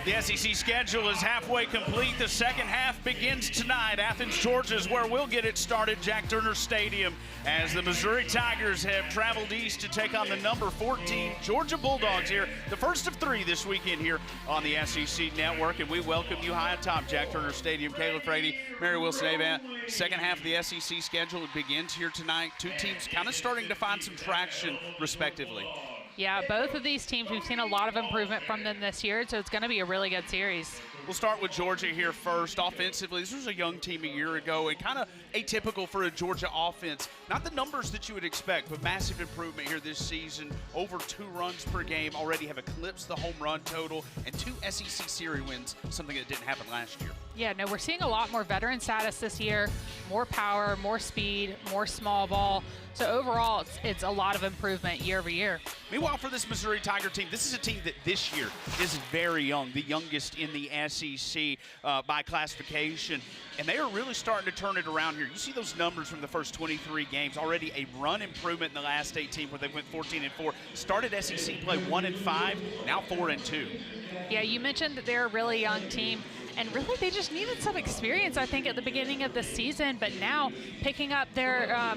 The SEC schedule is halfway complete. The second half begins tonight. Athens, Georgia is where we'll get it started. Jack Turner Stadium, as the Missouri Tigers have traveled east to take on the number 14 Georgia Bulldogs here. The first of three this weekend here on the SEC Network. And we welcome you high atop Jack Turner Stadium. Caleb Frady, Mary Wilson-Avant. Second half of the SEC schedule begins here tonight. Two teams kind of starting to find some traction respectively. Yeah, both of these teams, we've seen a lot of improvement from them this year, so it's going to be a really good series. We'll start with Georgia here first. Offensively, this was a young team a year ago and kind of atypical for a Georgia offense. Not the numbers that you would expect, but massive improvement here this season. Over 2 runs per game, already have eclipsed the home run total, and 2 SEC series wins, something that didn't happen last year. Yeah, no, we're seeing a lot more veteran status this year, more power, more speed, more small ball. So overall, it's a lot of improvement year over year. Meanwhile, for this Missouri Tiger team, this is a team that this year is very young, the youngest in the SEC by classification, and they are really starting to turn it around here. You see those numbers from the first 23 games, already a run improvement in the last 18 where they went 14-4. Started SEC play 1-5, now 4-2. Yeah, you mentioned that they're a really young team. And really, they just needed some experience, I think, at the beginning of the season. But now, picking up their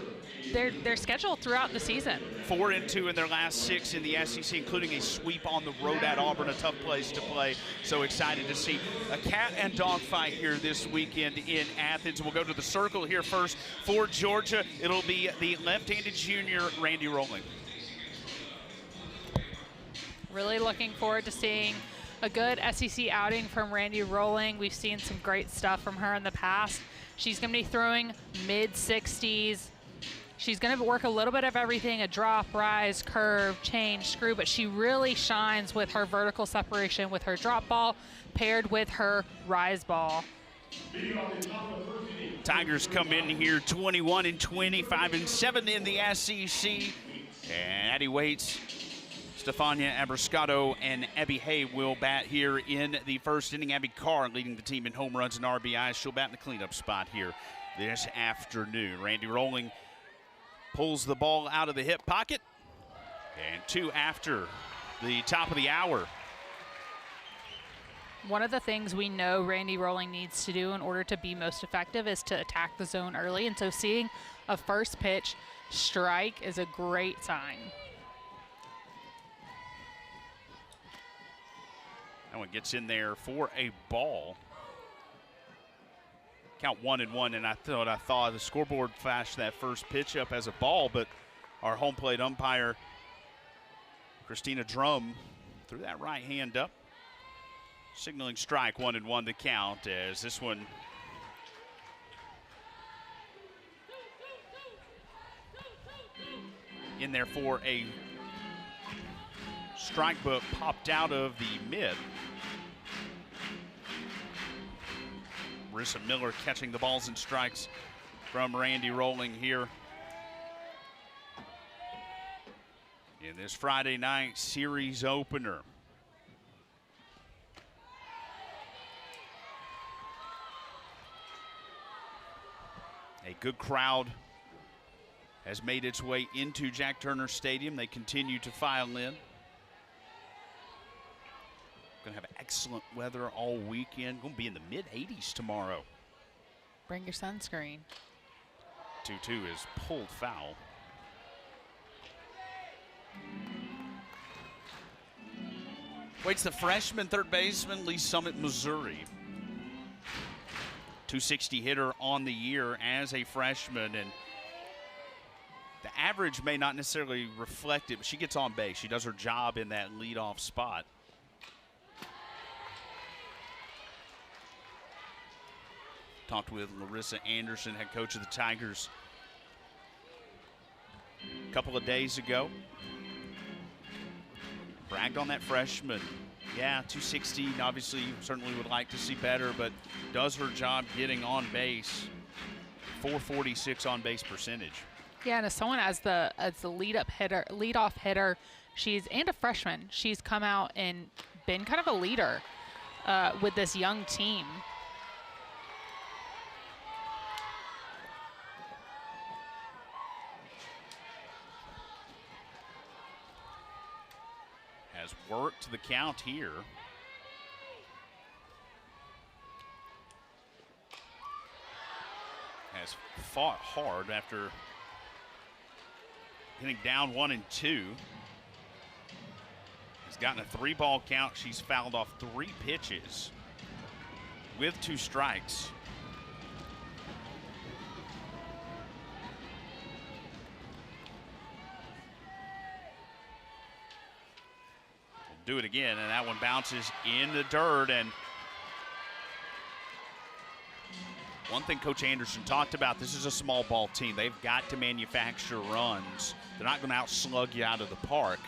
schedule throughout the season. 4-2 in their last 6 in the SEC, including a sweep on the road at Auburn, a tough place to play. So excited to see a cat and dog fight here this weekend in Athens. We'll go to the circle here first for Georgia. It'll be the left-handed junior, Randy Rolling. Really looking forward to seeing a good SEC outing from Randy Rolling. We've seen some great stuff from her in the past. She's going to be throwing mid-60s. She's going to work a little bit of everything, a drop, rise, curve, change, screw, but she really shines with her vertical separation with her drop ball paired with her rise ball. Tigers come in here 21-20, 5-7 in the SEC. And Addie Waits, Stefania Abrascato, and Abby Hay will bat here in the first inning. Abby Carr leading the team in home runs and RBIs. She'll bat in the cleanup spot here this afternoon. Randy Rolling pulls the ball out of the hip pocket. And 2 after the top of the hour. One of the things we know Randy Rolling needs to do in order to be most effective is to attack the zone early. And so seeing a first pitch strike is a great sign. That one gets in there for a ball. Count 1-1, and I thought the scoreboard flashed that first pitch up as a ball, but our home plate umpire, Christina Drum, threw that right hand up, signaling strike. 1-1 the count, as this one in there for a strike, but popped out of the mid. Marissa Miller catching the balls and strikes from Randy Rolling here in this Friday night series opener. A good crowd has made its way into Jack Turner Stadium. They continue to file in. Going to have excellent weather all weekend. Going to be in the mid-80s tomorrow. Bring your sunscreen. 2-2 is pulled foul. Waits the freshman third baseman, Lee Summit, Missouri. 260 hitter on the year as a freshman, and the average may not necessarily reflect it, but she gets on base. She does her job in that leadoff spot. Talked with Larissa Anderson, head coach of the Tigers, a couple of days ago. Bragged on that freshman. Yeah, 260, obviously certainly would like to see better, but does her job getting on base. 446 on base percentage. Yeah, and as someone as the leadoff hitter, and a freshman, she's come out and been kind of a leader with this young team. Has worked the count here. has fought hard after getting down 1 and 2. Has gotten a 3-ball count. She's fouled off 3 pitches with 2 strikes. Do it again, and that one bounces in the dirt. And one thing Coach Anderson talked about, this is a small ball team. They've got to manufacture runs. They're not going to outslug you out of the park.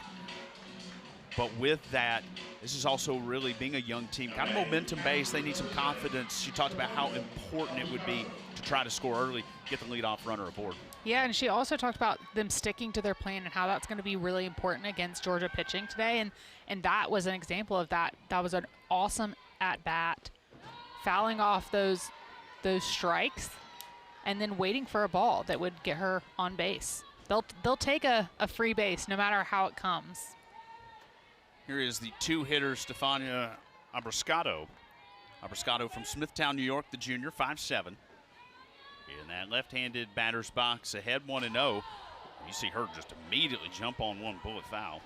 But with that, this is also really being a young team, kind of momentum-based. They need some confidence. She talked about how important it would be to try to score early, get the leadoff runner aboard. Yeah, and she also talked about them sticking to their plan and how that's going to be really important against Georgia pitching today. And that was an example of that. That was an awesome at-bat, fouling off those strikes and then waiting for a ball that would get her on base. They'll take a free base no matter how it comes. Here is the 2-hitter, Stefania Abrascato. Abrascato from Smithtown, New York, the junior, 5'7". In that left-handed batter's box, ahead 1-0. You see her just immediately jump on one bullet foul.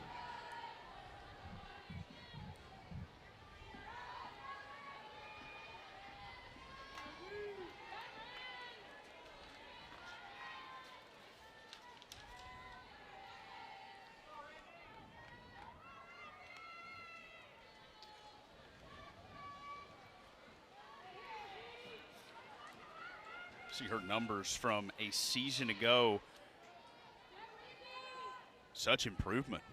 See her numbers from a season ago. Such improvement.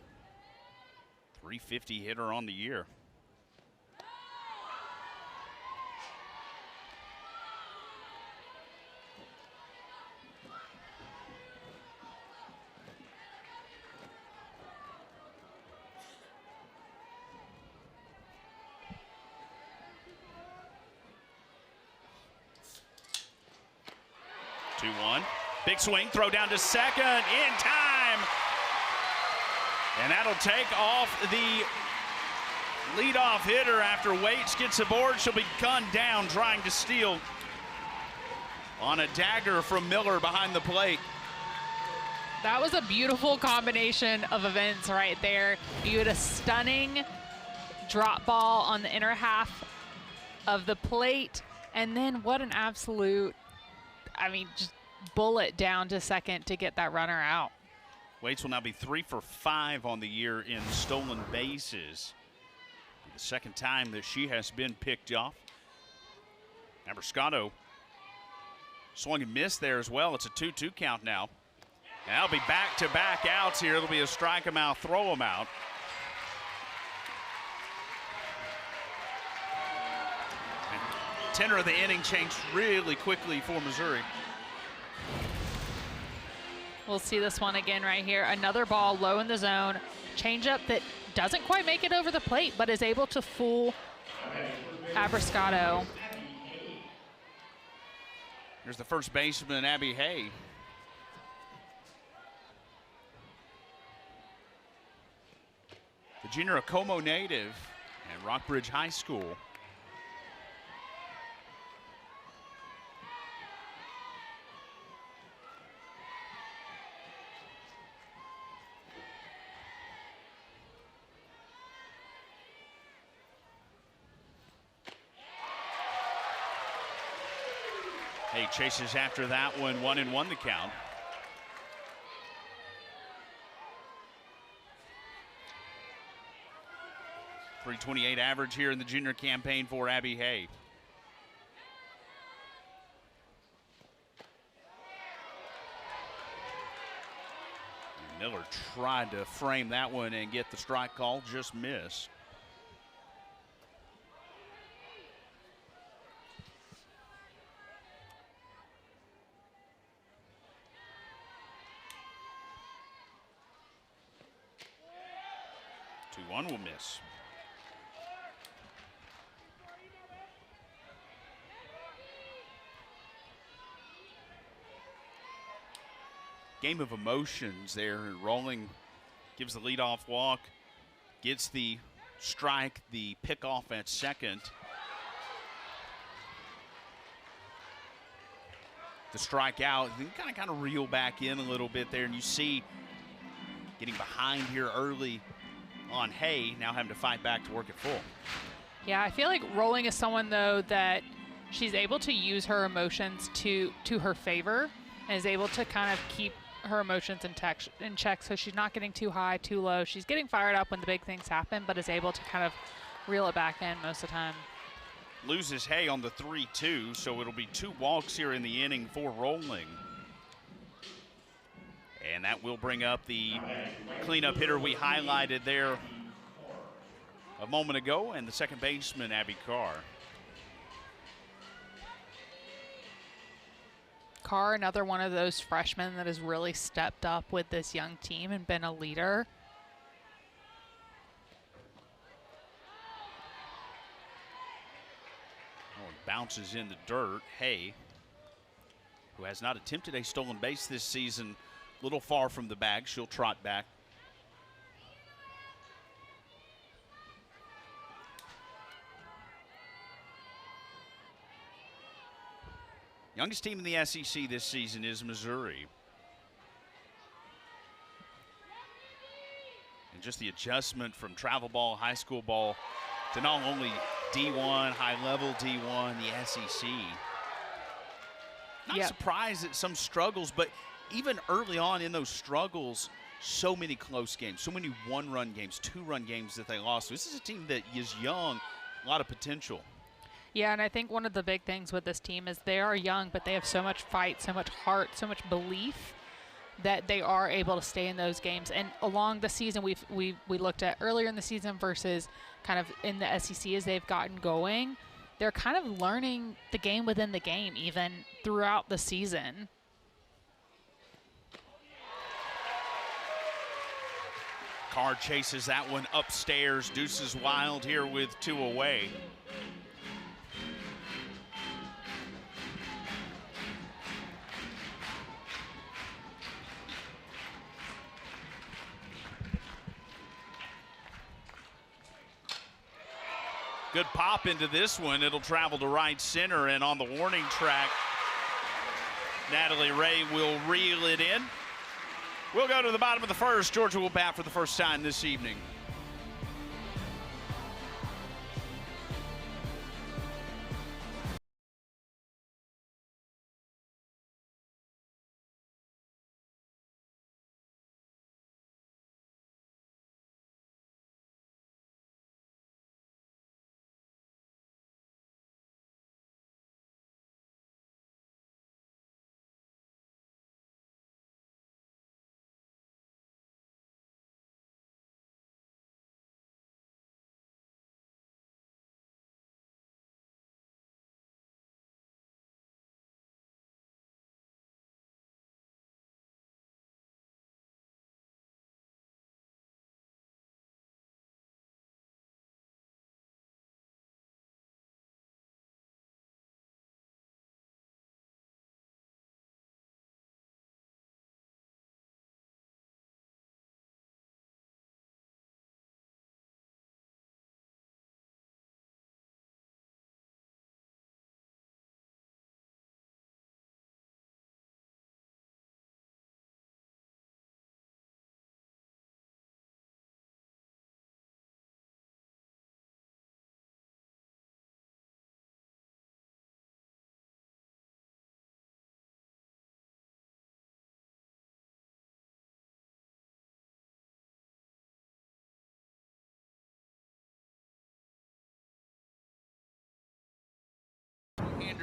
350 hitter on the year. Big swing, throw down to second in time. And that'll take off the leadoff hitter after Waits gets aboard. She'll be gunned down trying to steal on a dagger from Miller behind the plate. That was a beautiful combination of events right there. You had a stunning drop ball on the inner half of the plate, and then what an absolute, just bullet down to second to get that runner out. Waits will now be 3 for 5 on the year in stolen bases. The second time that she has been picked off. Abrascato swung and missed there as well. It's a 2-2 count now. And that'll be back-to-back outs here. It'll be a strike 'em out, throw 'em out. And tenor of the inning changed really quickly for Missouri. We'll see this one again right here. Another ball low in the zone. Changeup that doesn't quite make it over the plate, but is able to fool Abrascato. Here's the first baseman, Abby Hay. The junior, a Como native at Rockbridge High School. Hay chases after that one, 1-1 the count. .328 average here in the junior campaign for Abby Hay. Miller tried to frame that one and get the strike call, just missed. One will miss. Game of emotions there. Rolling gives the leadoff walk, gets the strike, the pickoff at second. the strikeout, then kind of reel back in a little bit there, and you see getting behind here early on Hay, now having to fight back to work it full. Yeah, I feel like Rolling is someone, though, that she's able to use her emotions to her favor and is able to kind of keep her emotions in check, so she's not getting too high, too low. She's getting fired up when the big things happen, but is able to kind of reel it back in most of the time. Loses Hay on the 3-2, so it'll be 2 walks here in the inning for Rolling. And that will bring up the cleanup hitter we highlighted there a moment ago, and the second baseman, Abby Carr. Carr, another one of those freshmen that has really stepped up with this young team and been a leader. Oh, it bounces in the dirt. Hay, who has not attempted a stolen base this season, a little far from the bag. She'll trot back. Youngest team in the SEC this season is Missouri. And just the adjustment from travel ball, high school ball, to not only D1, high-level D1, the SEC. Not surprised at some struggles, but even early on in those struggles, so many close games, so many one-run games, two-run games that they lost. So this is a team that is young, a lot of potential. Yeah, and I think one of the big things with this team is they are young, but they have so much fight, so much heart, so much belief that they are able to stay in those games. And along the season, we looked at earlier in the season versus kind of in the SEC as they've gotten going, they're kind of learning the game within the game even throughout the season. Carr chases that one upstairs. Deuces wild here with 2 away. Good pop into this one. It'll travel to right center, and on the warning track, Natalie Ray will reel it in. We'll go to the bottom of the first. Georgia will bat for the first time this evening.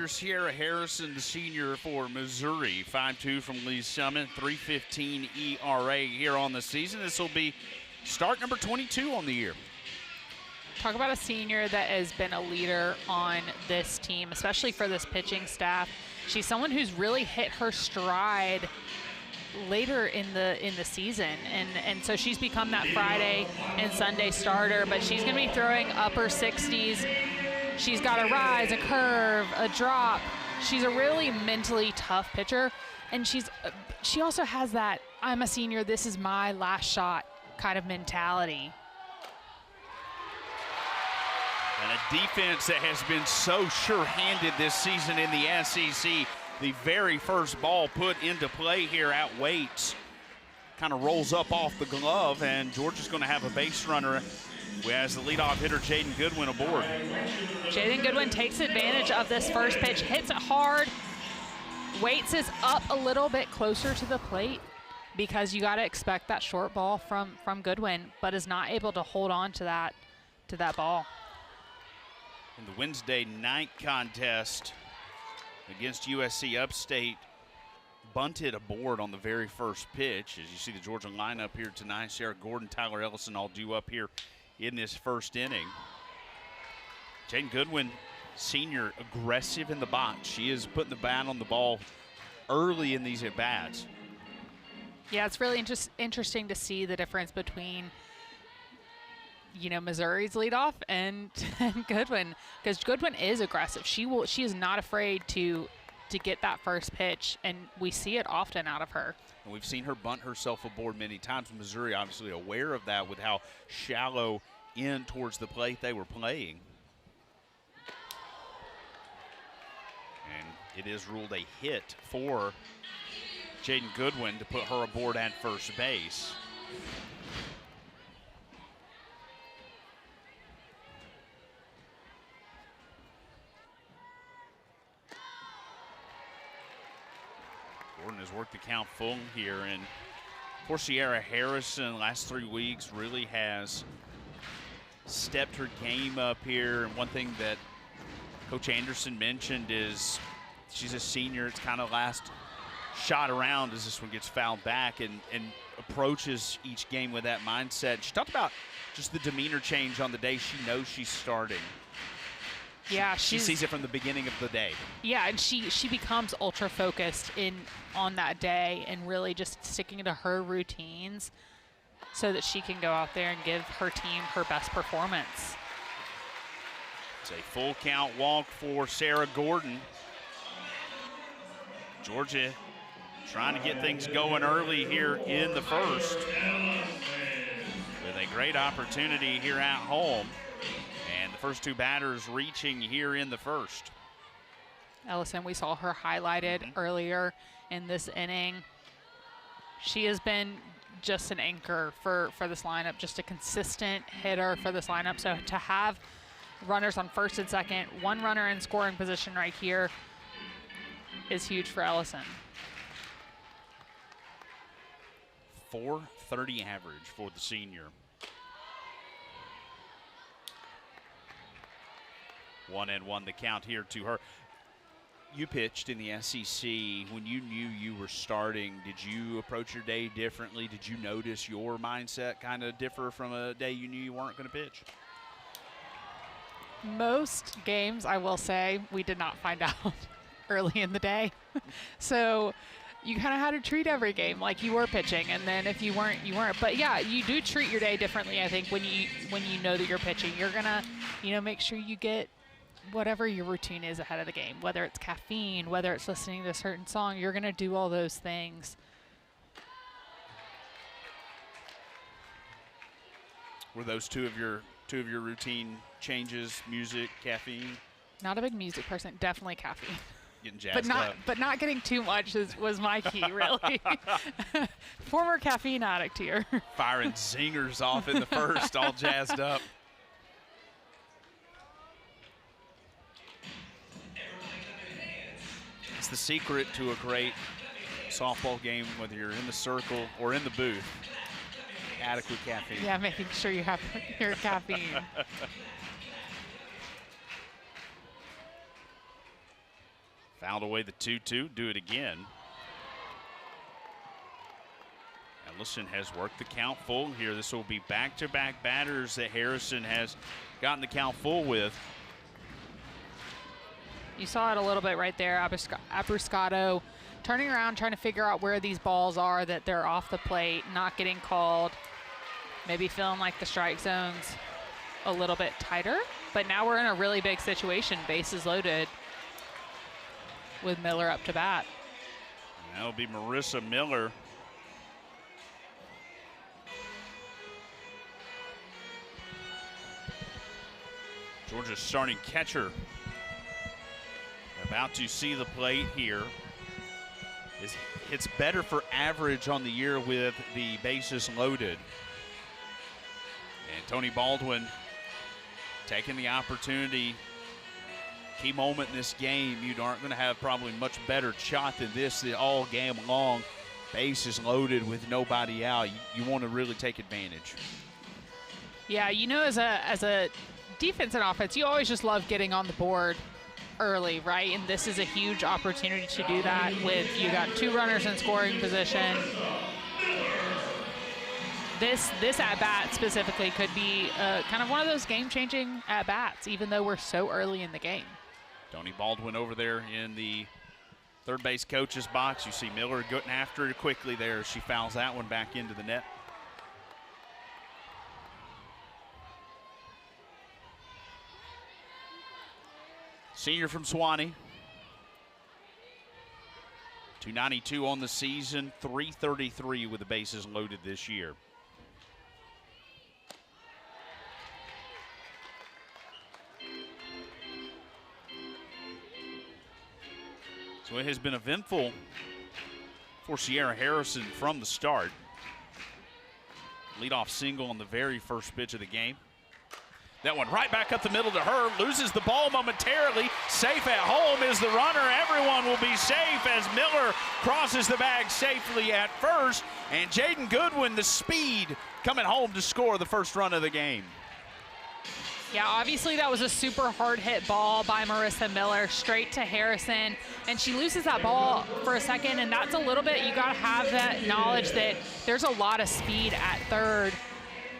Sierra Harrison, the senior for Missouri, 5.2 from Lee Summit, 3.15 ERA here on the season. This will be start number 22 on the year. Talk about a senior that has been a leader on this team, especially for this pitching staff. She's someone who's really hit her stride later in the season, and so she's become that Friday and Sunday starter, but she's going to be throwing upper 60s. She's got a rise, a curve, a drop. She's a really mentally tough pitcher, and she also has that I'm a senior, this is my last shot kind of mentality. And a defense that has been so sure-handed this season in the SEC. the very first ball put into play here at Waits. Kind of rolls up off the glove, and Georgia's going to have a base runner as the leadoff hitter, Jaden Goodwin, aboard. Jaden Goodwin takes advantage of this first pitch, hits it hard. Waits is up a little bit closer to the plate because you got to expect that short ball from Goodwin, but is not able to hold on to that ball. In the Wednesday night contest against USC Upstate, bunted aboard on the very first pitch. As you see the Georgia lineup here tonight, Sarah Gordon, Tyler Ellison all due up here in this first inning. Jaden Goodwin, senior, aggressive in the box. She is putting the bat on the ball early in these at-bats. Yeah, it's really interesting to see the difference between, you know, Missouri's leadoff and Goodwin, because Goodwin is aggressive. She is not afraid to get that first pitch, and we see it often out of her. And we've seen her bunt herself aboard many times. Missouri obviously aware of that with how shallow in towards the plate they were playing. And it is ruled a hit for Jaden Goodwin to put her aboard at first base. Gordon has worked the count full here, and for Sierra Harrison, last 3 weeks really has stepped her game up here. And one thing that Coach Anderson mentioned is she's a senior. It's kind of last shot around as this one gets fouled back, and approaches each game with that mindset. She talked about just the demeanor change on the day she knows she's starting. Yeah, she sees it from the beginning of the day. Yeah, and she becomes ultra focused on that day and really just sticking to her routines so that she can go out there and give her team her best performance. It's a full count walk for Sarah Gordon. Georgia trying to get things going early here in the first with a great opportunity here at home. And the first two batters reaching here in the first. Ellison, we saw her highlighted earlier in this inning. She has been just an anchor for this lineup, just a consistent hitter for this lineup. So to have runners on first and second, one runner in scoring position right here is huge for Ellison. .430 average for the senior. 1-1 the count here to her. You pitched in the SEC. When you knew you were starting, did you approach your day differently? Did you notice your mindset kind of differ from a day you knew you weren't going to pitch? Most games, I will say, we did not find out early in the day. So you kind of had to treat every game like you were pitching, and then if you weren't, you weren't. But yeah, you do treat your day differently. I think when you know that you're pitching, you're gonna, make sure you get whatever your routine is ahead of the game, whether it's caffeine, whether it's listening to a certain song. You're gonna do all those things. Were those two of your routine changes? Music, caffeine? Not a big music person. Definitely caffeine. Getting jazzed but not getting too much was my key, really. Former caffeine addict here. Firing zingers off in the first, all jazzed up. It's the secret to a great softball game, whether you're in the circle or in the booth. Adequate caffeine. Yeah, making sure you have your caffeine. Fouled away the 2-2. Do it again. Ellison has worked the count full here. This will be back-to-back batters that Harrison has gotten the count full with. You saw it a little bit right there. Abruscato turning around, trying to figure out where these balls are, that they're off the plate, not getting called. Maybe feeling like the strike zone's a little bit tighter. But now we're in a really big situation. Bases loaded with Miller up to bat. And that'll be Marissa Miller. Georgia's starting catcher about to see the plate here. It's better for average on the year with the bases loaded. And Tony Baldwin taking the opportunity. Key moment in this game. You aren't going to have probably much better shot than this all game long. Bases loaded with nobody out. You want to really take advantage. Yeah, you know, as a defense and offense, you always just love getting on the board early, right? And this is a huge opportunity to do that with you got 2 runners in scoring position. This at-bat specifically could be kind of one of those game-changing at-bats, even though we're so early in the game. Tony Baldwin over there in the third base coach's box. You see Miller getting after it quickly there. She fouls that one back into the net. Senior from Sewanee. 292 on the season, 333 with the bases loaded this year. So it has been eventful for Sierra Harrison from the start. Leadoff single on the very first pitch of the game. That one right back up the middle to her. Loses the ball momentarily. Safe at home is the runner. Everyone will be safe as Miller crosses the bag safely at first. And Jaden Goodwin, the speed, coming home to score the first run of the game. Yeah, obviously that was a super hard hit ball by Marissa Miller straight to Harrison, and she loses that ball for a second, and that's a little bit, you gotta have that knowledge that there's a lot of speed at third,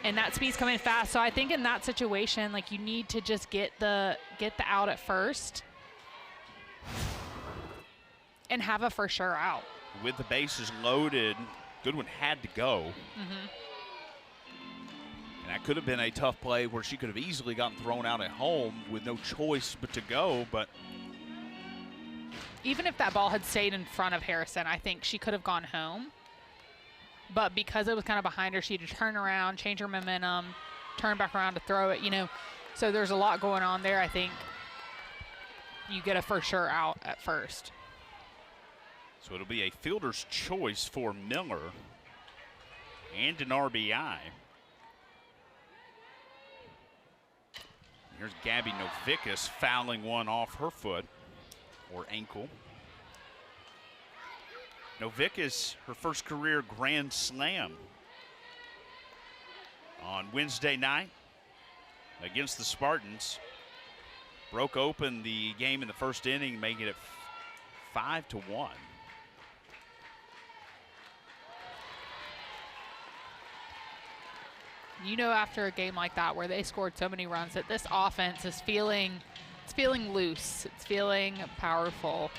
and that speed's coming fast. So I think in that situation, like, you need to just get the out at first and have a for sure out. With the bases loaded, Goodwin had to go. And that could have been a tough play where she could have easily gotten thrown out at home with no choice but to go, but even if that ball had stayed in front of Harrison, I think she could have gone home. But because it was kind of behind her, she had to turn around, change her momentum, turn back around to throw it, you know. So there's a lot going on there. I think you get a for sure out at first. So it'll be a fielder's choice for Miller and an RBI. Here's Gabby Novickis fouling one off her foot or ankle. Novickis, her first career grand slam on Wednesday night against the Spartans. Broke open the game in the first inning, making it 5-1. You know, after a game like that where they scored so many runs, that this offense is feeling loose. It's feeling powerful.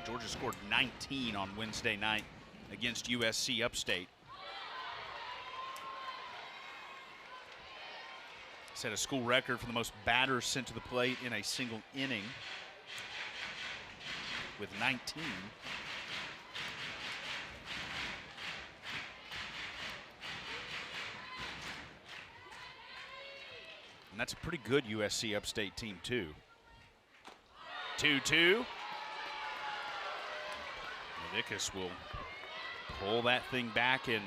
Georgia scored 19 on Wednesday night against USC Upstate. Set a school record for the most batters sent to the plate in a single inning with 19. And that's a pretty good USC Upstate team, too. 2-2. Novickis will pull that thing back and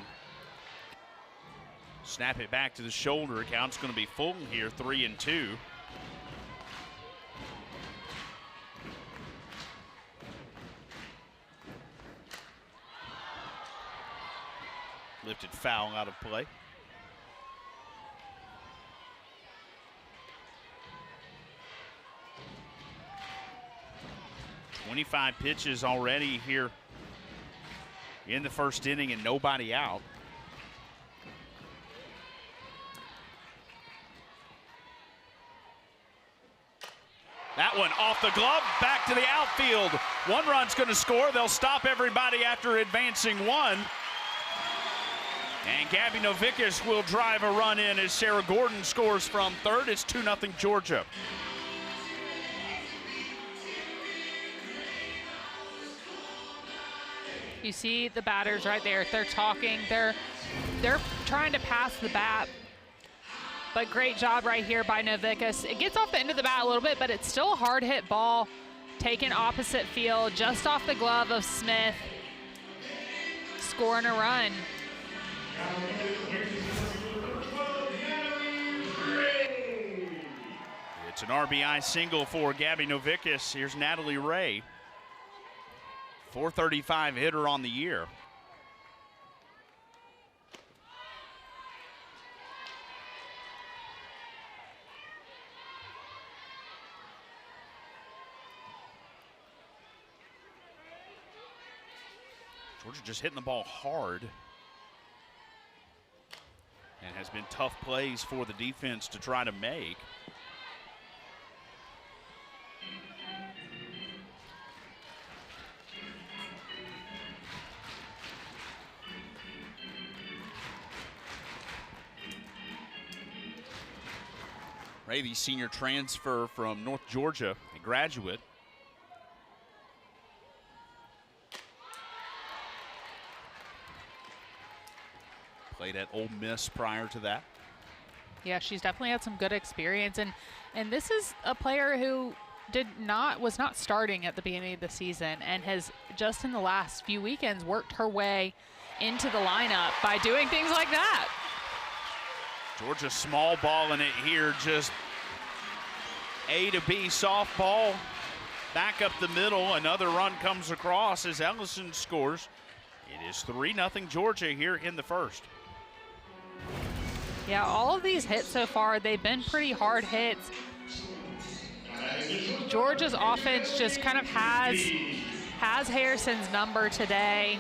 snap it back to the shoulder. Count's going to be full here, 3-2. Lifted foul out of play. 25 pitches already here in the first inning and nobody out. That one off the glove, back to the outfield. One run's going to score. They'll stop everybody after advancing one. And Gabby Novickis will drive a run in as Sarah Gordon scores from third. It's 2-0 Georgia. You see the batters right there. They're talking. They're trying to pass the bat. But great job right here by Novickis. It gets off the end of the bat a little bit, but it's still a hard hit ball. taken opposite field, just off the glove of Smith, scoring a run. It's an RBI single for Gabby Novickus. Here's Natalie Ray. 435 hitter on the year. Georgia just hitting the ball hard. And has been tough plays for the defense to try to make. Ray, the senior transfer from North Georgia, a graduate. Played at Ole Miss prior to that. Yeah, she's definitely had some good experience, and this is a player who was not starting at the beginning of the season and has just in the last few weekends worked her way into the lineup by doing things like that. Georgia small ball in it here, just A to B softball, back up the middle. Another run comes across as Ellison scores. It is 3-0 Georgia here in the first. Yeah, all of these hits so far, they've been pretty hard hits. Georgia's offense just kind of has Harrison's number today.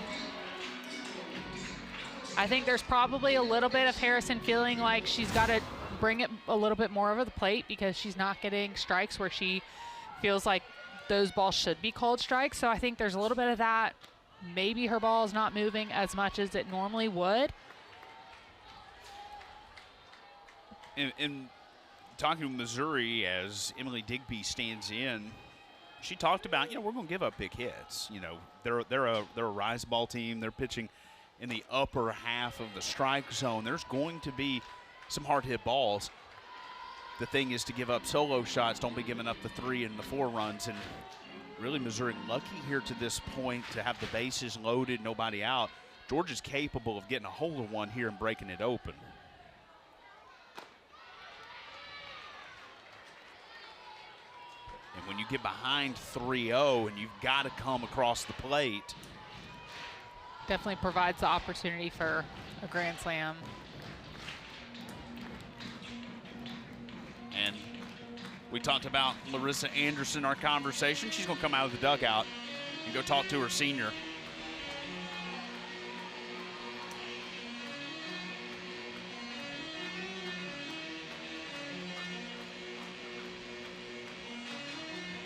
I think there's probably a little bit of Harrison feeling like she's got to bring it a little bit more over the plate because she's not getting strikes where she feels like those balls should be called strikes. So I think there's a little bit of that. Maybe her ball is not moving as much as it normally would. In talking to Missouri as Emily Digby stands in, she talked about, we're going to give up big hits. They're a rise ball team. They're pitching in the upper half of the strike zone. There's going to be some hard hit balls. The thing is to give up solo shots. Don't be giving up the 3 and the 4 runs. And really Missouri lucky here to this point to have the bases loaded, nobody out. Georgia's capable of getting a hold of one here and breaking it open. And when you get behind 3-0 and you've got to come across the plate. Definitely provides the opportunity for a grand slam. And we talked about Larissa Anderson, our conversation. She's going to come out of the dugout and go talk to her senior.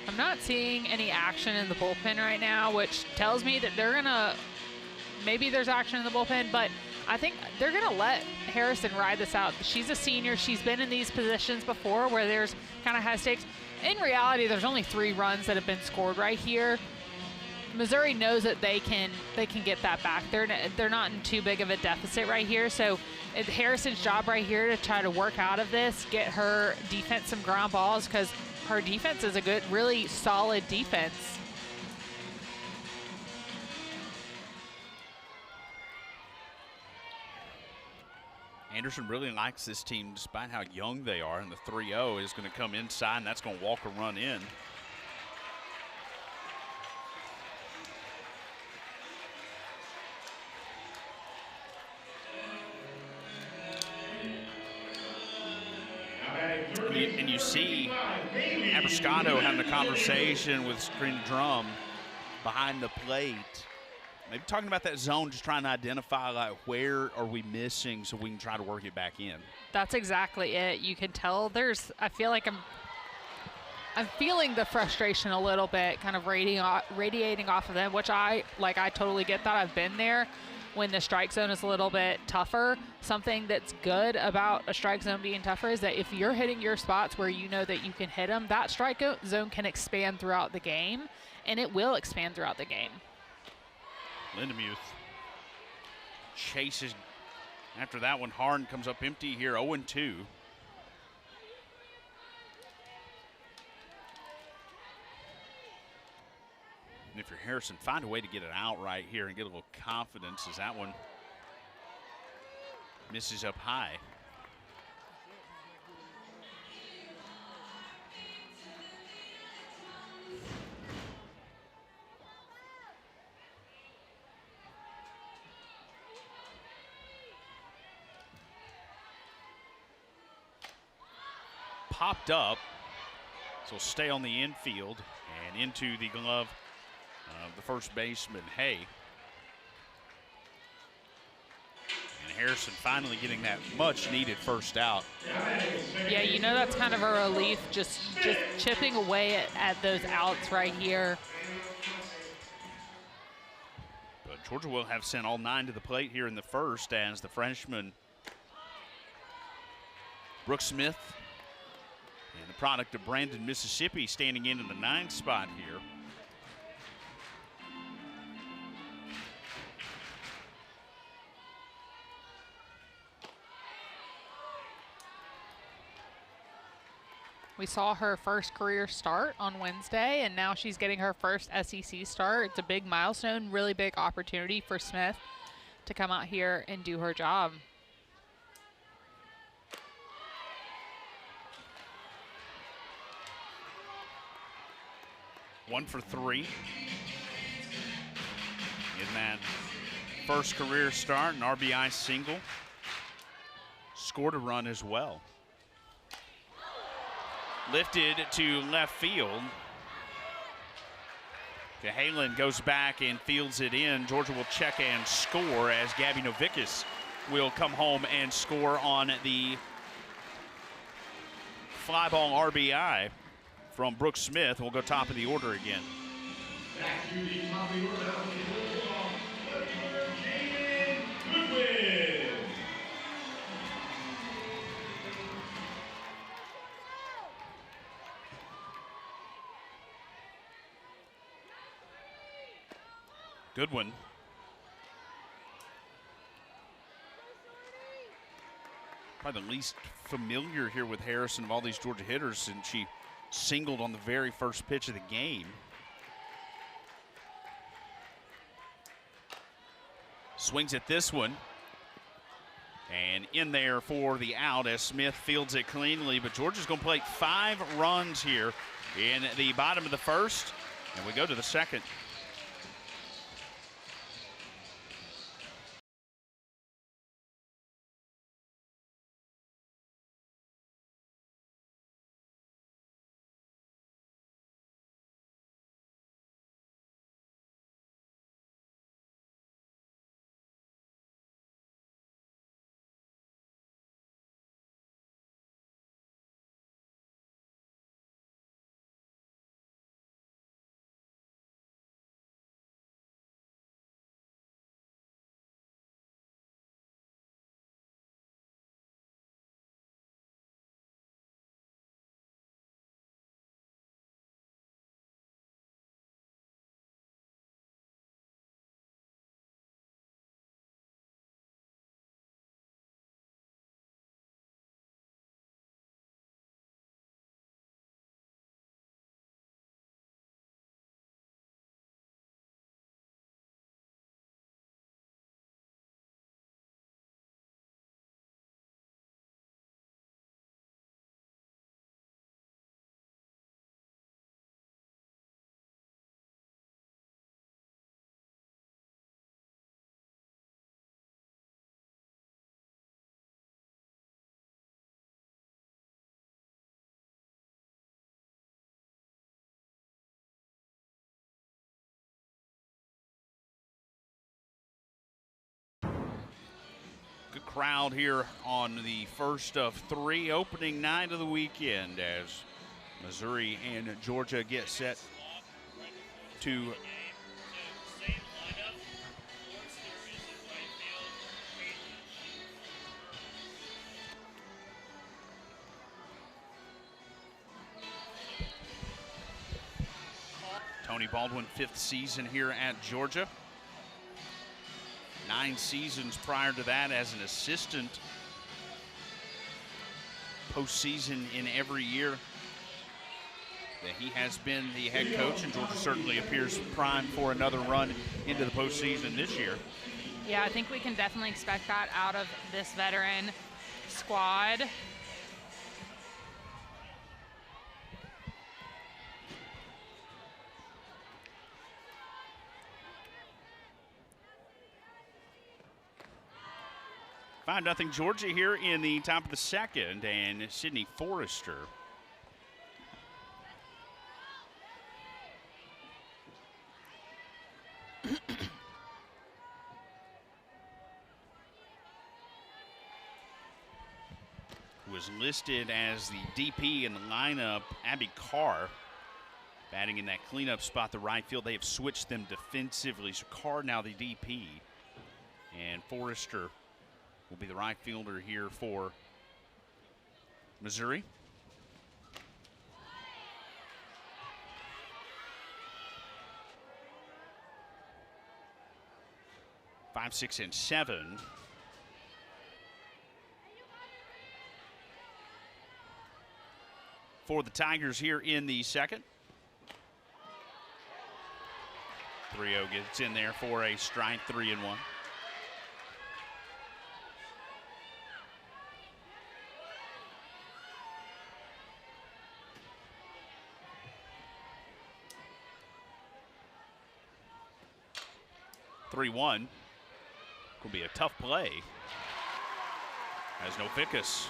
I'm not seeing any action in the bullpen right now, which tells me that they're going to, maybe there's action in the bullpen, but I think they're going to let Harrison ride this out. She's a senior. She's been in these positions before where there's kind of high stakes. In reality, there's only 3 runs that have been scored right here. Missouri knows that they can get that back. They're not in too big of a deficit right here. So it's Harrison's job right here to try to work out of this, get her defense some ground balls, because her defense is a good, really solid defense. Anderson really likes this team despite how young they are, and the 3-0 is going to come inside, and that's going to walk a run in. And you see Abiscato having a conversation with Sabrina Drum behind the plate. Maybe talking about that zone, just trying to identify like where are we missing so we can try to work it back in. That's exactly it. You can tell I feel like I'm feeling the frustration a little bit, kind of radiating off of them, which I totally get that. I've been there when the strike zone is a little bit tougher. Something that's good about a strike zone being tougher is that if you're hitting your spots where you know that you can hit them, that strike zone can expand throughout the game, and it will expand throughout the game. Lindemuth chases after that one. Harn comes up empty here, 0-2. for Harrison. Find a way to get it out right here and get a little confidence as that one misses up high. Popped up, so stay on the infield and into the glove of the first baseman, Hay. And Harrison finally getting that much needed first out. Yeah, you know that's kind of a relief, just chipping away at those outs right here. But Georgia will have sent all 9 to the plate here in the first as the freshman Brooke Smith, and the product of Brandon, Mississippi, standing in the 9th spot here. We saw her first career start on Wednesday, and now she's getting her first SEC start. It's a big milestone, really big opportunity for Smith to come out here and do her job. One for 3 in that first career start, an RBI single. Scored a run as well. Lifted to left field. Cahalan goes back and fields it in. Georgia will check and score as Gabby Novickas will come home and score on the fly ball RBI from Brooke Smith. We'll go top of the order again. Back to the top of the order. Goodwin. Goodwin. Probably the least familiar here with Harrison of all these Georgia hitters since she singled on the very first pitch of the game. Swings at this one. And in there for the out as Smith fields it cleanly. But Georgia's going to play 5 runs here in the bottom of the first. And we go to the second. Good crowd here on the first of 3 opening night of the weekend as Missouri and Georgia get set to Tony Baldwin, 5th season here at Georgia. 9 seasons prior to that as an assistant. Postseason in every year. that he has been the head coach, and Georgia certainly appears primed for another run into the postseason this year. Yeah, I think we can definitely expect that out of this veteran squad. Five nothing Georgia here in the top of the second, and Sydney Forrester. Was listed as the DP in the lineup. Abby Carr batting in that cleanup spot, the right field. They have switched them defensively, so Carr now the DP, and Forrester will be the right fielder here for Missouri. Five, 6, and 7. For the Tigers here in the second. 3-0 gets in there for a strike, 3-1. Could be a tough play. Has no Fickus.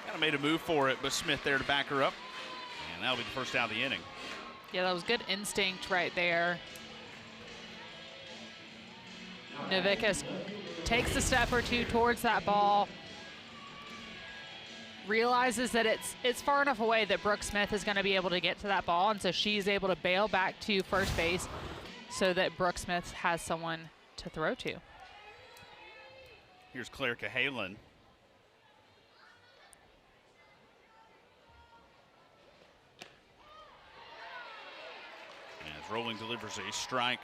Kind of made a move for it, but Smith there to back her up. And that'll be the first out of the inning. Yeah, that was good instinct right there. Novickis takes a step or two towards that ball. Realizes that it's far enough away that Brooke Smith is going to be able to get to that ball, and so she's able to bail back to first base so that Brooke Smith has someone to throw to. Here's Claire Cahalan. As Rowling delivers a strike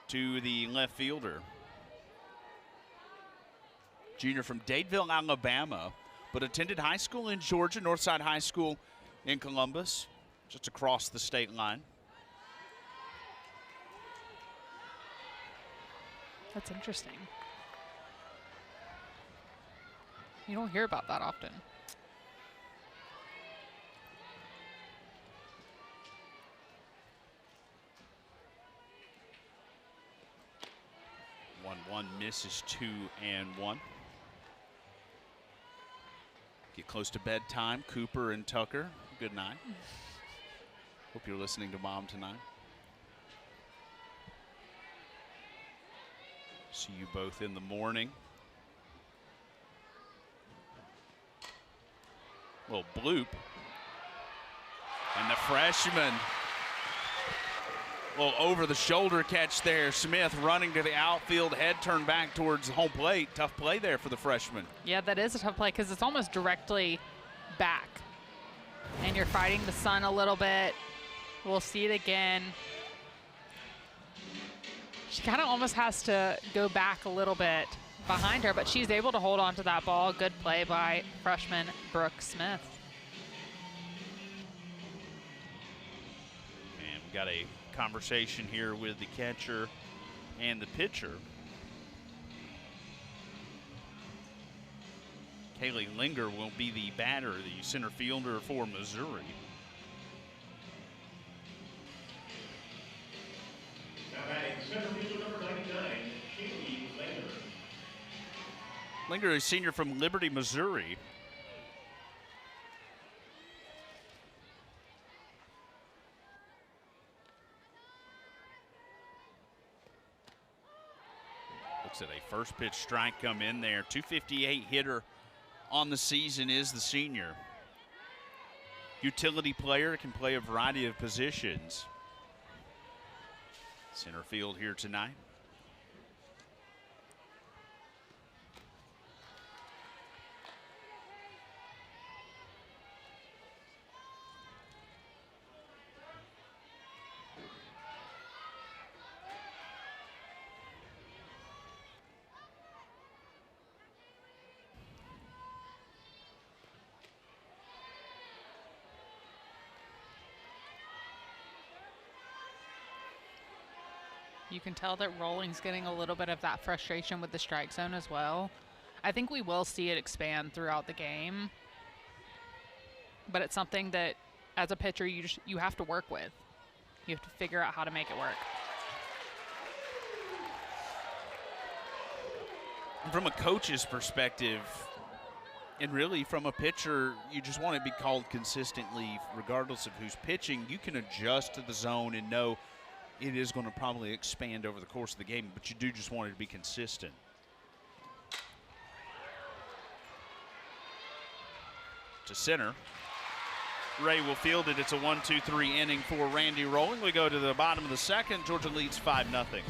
to the left fielder. Junior from Dadeville, Alabama, but attended high school in Georgia, Northside High School in Columbus, just across the state line. That's interesting. You don't hear about that often. One misses 2-1. Get close to bedtime. Cooper and Tucker, good night. Hope you're listening to Mom tonight. See you both in the morning. Little bloop. And the freshman. Little over-the-shoulder catch there. Smith running to the outfield, head turned back towards home plate. Tough play there for the freshman. Yeah, that is a tough play because it's almost directly back. And you're fighting the sun a little bit. We'll see it again. She kind of almost has to go back a little bit behind her, but she's able to hold on to that ball. Good play by freshman Brooke Smith. And we got a conversation here with the catcher and the pitcher. Kaylee Linger will be the batter, the center fielder for Missouri. Now batting center fielder number 99, Kaylee Linger. Linger is senior from Liberty, Missouri. Looks at a first pitch strike come in there. 258 hitter on the season is the senior. Utility player, can play a variety of positions. Center field here tonight. You can tell that Rolling's getting a little bit of that frustration with the strike zone as well. I think we will see it expand throughout the game, but it's something that as a pitcher you have to work with. You have to figure out how to make it work. From a coach's perspective, and really from a pitcher, you just want to be called consistently regardless of who's pitching. You can adjust to the zone and know it is going to probably expand over the course of the game, but you do just want it to be consistent. To center. Ray will field it. It's a 1-2-3 inning for Randy Rolling. We go to the bottom of the second. Georgia leads 5-0.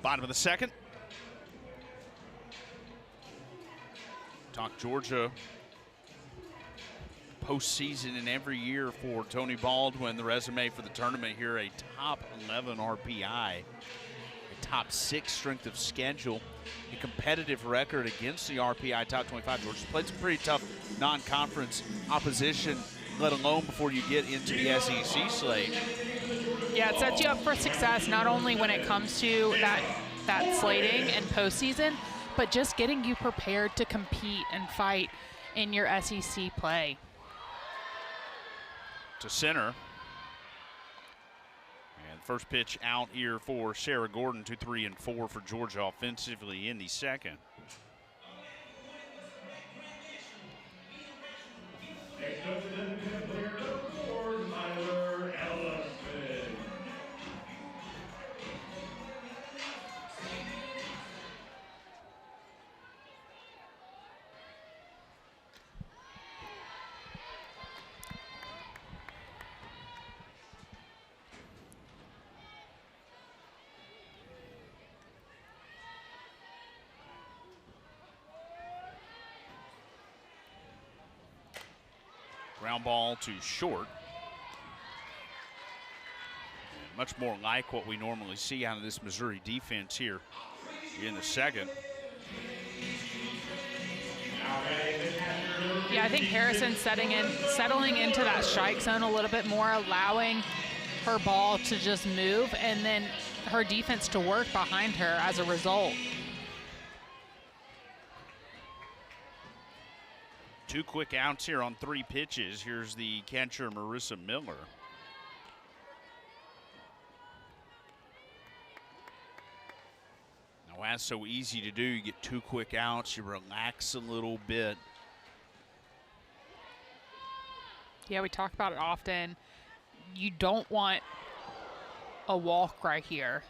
Bottom of the second. Talk Georgia postseason and every year for Tony Baldwin. The resume for the tournament here, a top 11 RPI, a top 6 strength of schedule, a competitive record against the RPI top 25. Georgia's played some pretty tough non-conference opposition, let alone before you get into the SEC slate. Yeah, it sets you up for success not only when it comes to that slating and postseason, but just getting you prepared to compete and fight in your SEC play. To center. And first pitch out here for Sarah Gordon, 2, 3, and 4 for Georgia offensively in the second. Next up is the player number 4, Tyler Ellison. Ground ball to short. And much more like what we normally see out of this Missouri defense here in the second. Yeah, I think Harrison settling into that strike zone a little bit more, allowing her ball to just move, and then her defense to work behind her as a result. 2 quick outs here on 3 pitches. Here's the catcher, Marissa Miller. Now, that's so easy to do. You get 2 quick outs, you relax a little bit. Yeah, we talk about it often. You don't want a walk right here.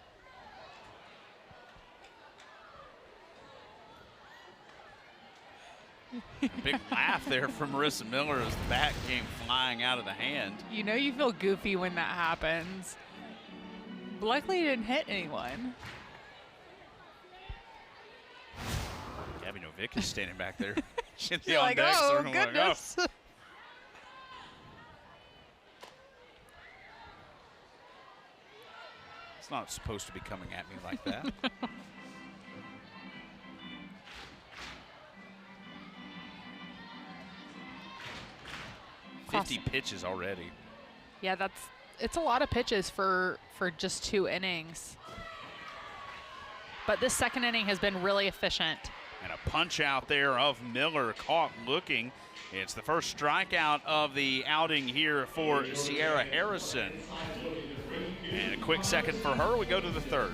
Big laugh there from Marissa Miller as the bat came flying out of the hand. You know you feel goofy when that happens. Luckily, you didn't hit anyone. Gabby Novick is standing back there. You're like, oh, circle, goodness. like, It's not supposed to be coming at me like that. 50 pitches already. Yeah, it's a lot of pitches for just 2 innings. But this second inning has been really efficient. And a punch out there of Miller caught looking. It's the first strikeout of the outing here for Sierra Harrison. And a quick second for her. We go to the third.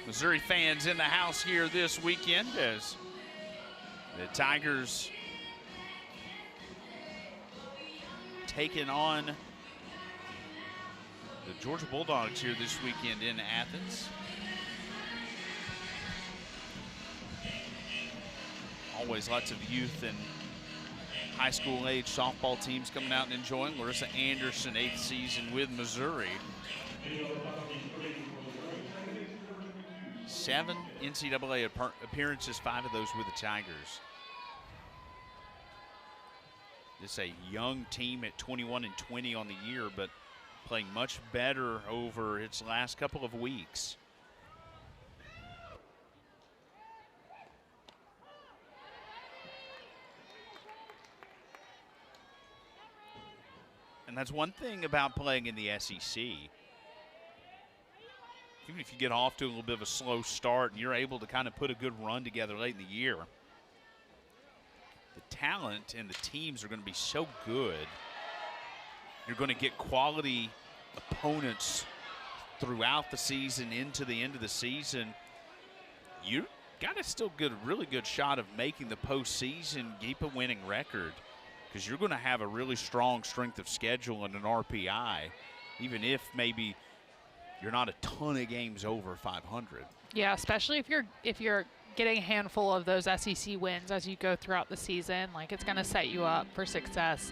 Missouri fans in the house here this weekend as the Tigers taking on the Georgia Bulldogs here this weekend in Athens. Always lots of youth and high school age softball teams coming out and enjoying. Larissa Anderson, 8th season with Missouri. 7 NCAA appearances, 5 of those with the Tigers. It's a young team at 21-20 on the year, but playing much better over its last couple of weeks. And that's one thing about playing in the SEC. Even if you get off to a little bit of a slow start and you're able to kind of put a good run together late in the year, the talent and the teams are going to be so good. You're going to get quality opponents throughout the season into the end of the season. You got to still get a really good shot of making the postseason, keep a winning record, because you're going to have a really strong strength of schedule and an RPI, even if maybe you're not a ton of games over 500. Yeah, especially if you're getting a handful of those SEC wins as you go throughout the season. Like, it's going to set you up for success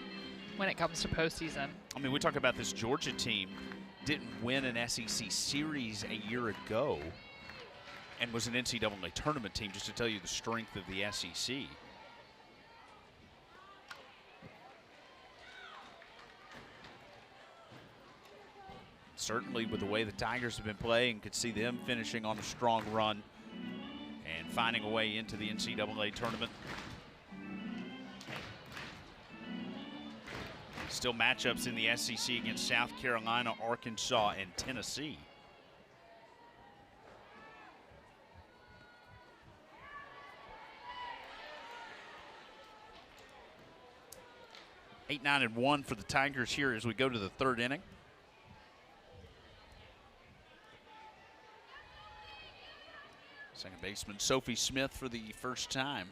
when it comes to postseason. I mean, we talk about this Georgia team didn't win an SEC series a year ago and was an NCAA tournament team, just to tell you the strength of the SEC. Certainly with the way the Tigers have been playing, could see them finishing on a strong run and finding a way into the NCAA tournament. Still matchups in the SEC against South Carolina, Arkansas, and Tennessee. Eight, 9-1 for the Tigers here as we go to the third inning. Second baseman Sophie Smith for the first time,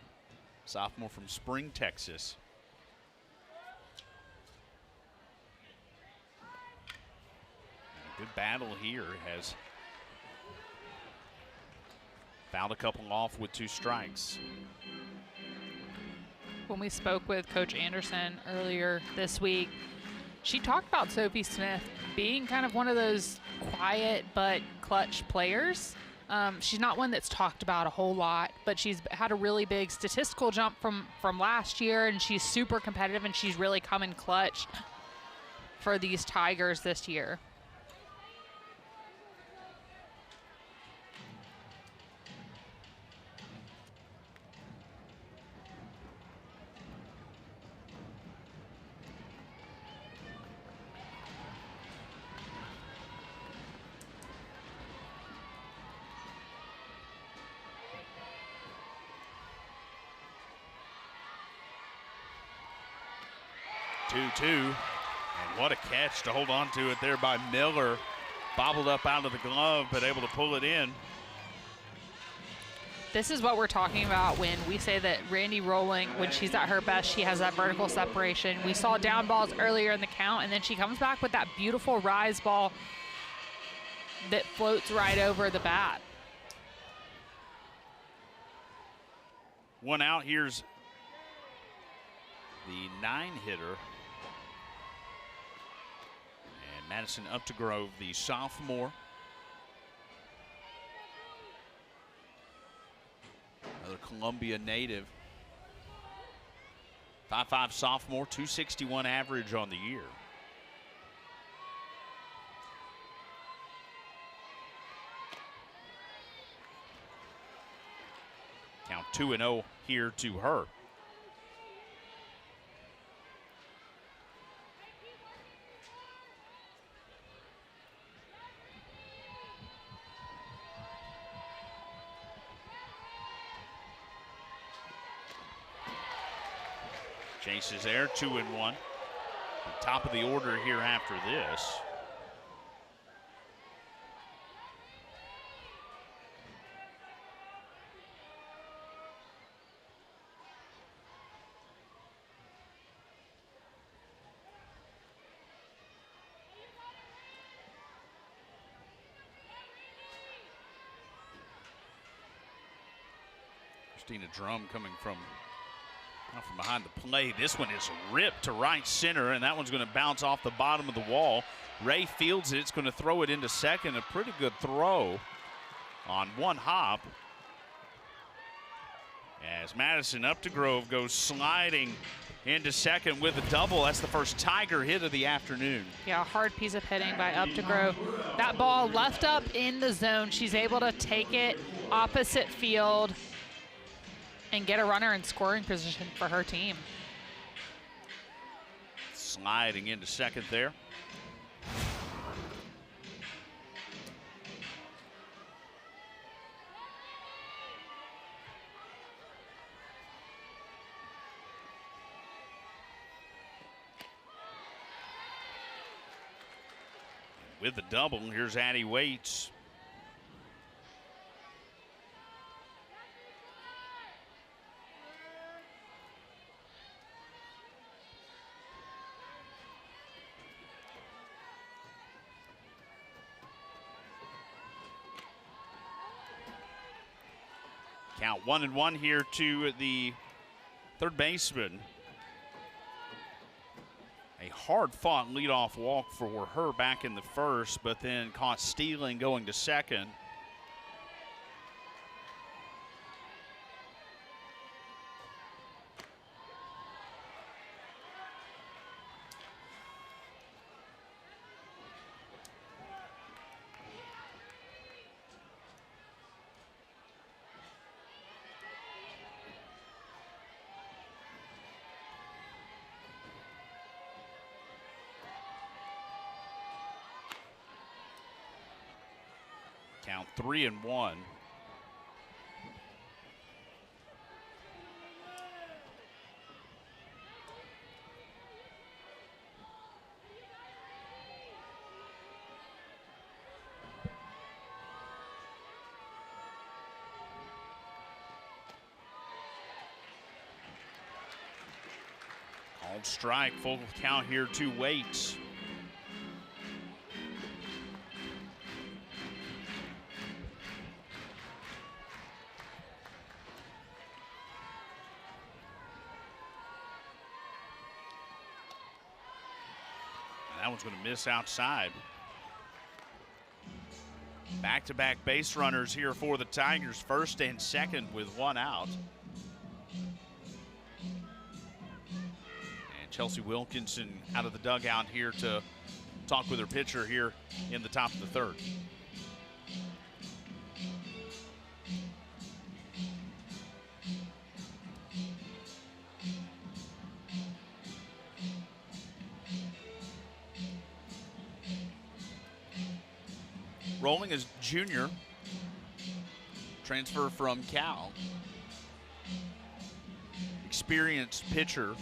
sophomore from Spring, Texas. And a good battle here, has fouled a couple off with 2 strikes. when we spoke with Coach Anderson earlier this week, she talked about Sophie Smith being kind of one of those quiet but clutch players. She's not one that's talked about a whole lot, but she's had a really big statistical jump from last year, and she's super competitive, and she's really come in clutch for these Tigers this year. Two. And what a catch to hold on to it there by Miller. Bobbled up out of the glove, but able to pull it in. This is what we're talking about when we say that Randy Rolling, when she's at her best, she has that vertical separation. We saw down balls earlier in the count, and then she comes back with that beautiful rise ball that floats right over the bat. One out. Here's the 9-hitter. And Madison Updegrove, the sophomore. Another Columbia native. 5'5" sophomore, 261 average on the year. Count 2-0 here to her. Chase is there, 2-1. The top of the order here after this. Christina Drum coming from behind the plate. This one is ripped to right center, and that one's going to bounce off the bottom of the wall. Ray fields it. It's going to throw it into second. A pretty good throw on one hop. As Madison Updegrove goes sliding into second with a double. That's the first Tiger hit of the afternoon. Yeah, a hard piece of hitting by Updegrove. That ball left up in the zone. She's able to take it opposite field and get a runner in scoring position for her team. Sliding into second there. With the double, here's Addie Waits. Count 1-1 here to the third baseman. A hard-fought leadoff walk for her back in the first, but then caught stealing going to second. Count 3-1. Called strike, full count here to Waits. That one's going to miss outside. Back-to-back base runners here for the Tigers, first and second with one out. And Chelsea Wilkinson out of the dugout here to talk with her pitcher here in the top of the third. Rolling is junior, transfer from Cal. Experienced pitcher.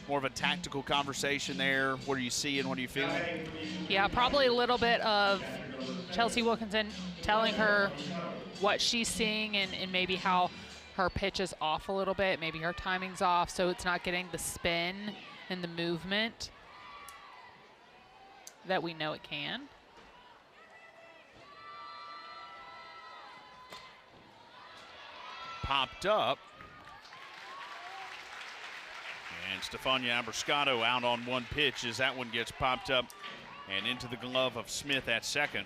More of a tactical conversation there. What are you seeing? What are you feeling? Yeah, probably a little bit of Chelsea Wilkinson telling her what she's seeing and maybe how her pitch is off a little bit. Maybe her timing's off, so it's not getting the spin and the movement that we know it can. Popped up. And Stefania Abrascato out on one pitch as that one gets popped up and into the glove of Smith at second.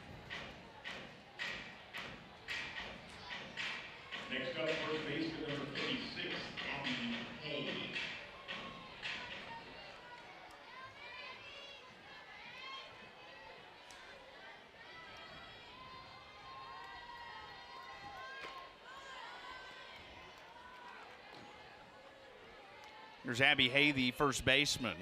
Next up, first baseman number 56, Abby Hay. There's Abby Hay, the first baseman.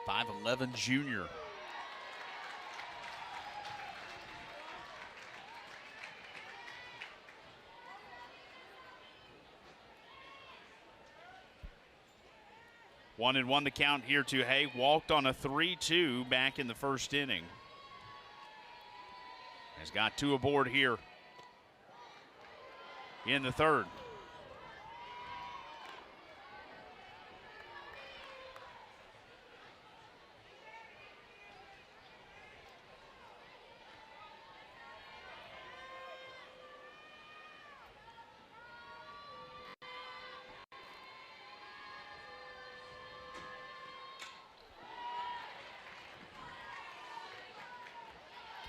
.5'11" junior. One and one to count here to Hay. Walked on a 3-2 back in the first inning. Has got two aboard here in the third.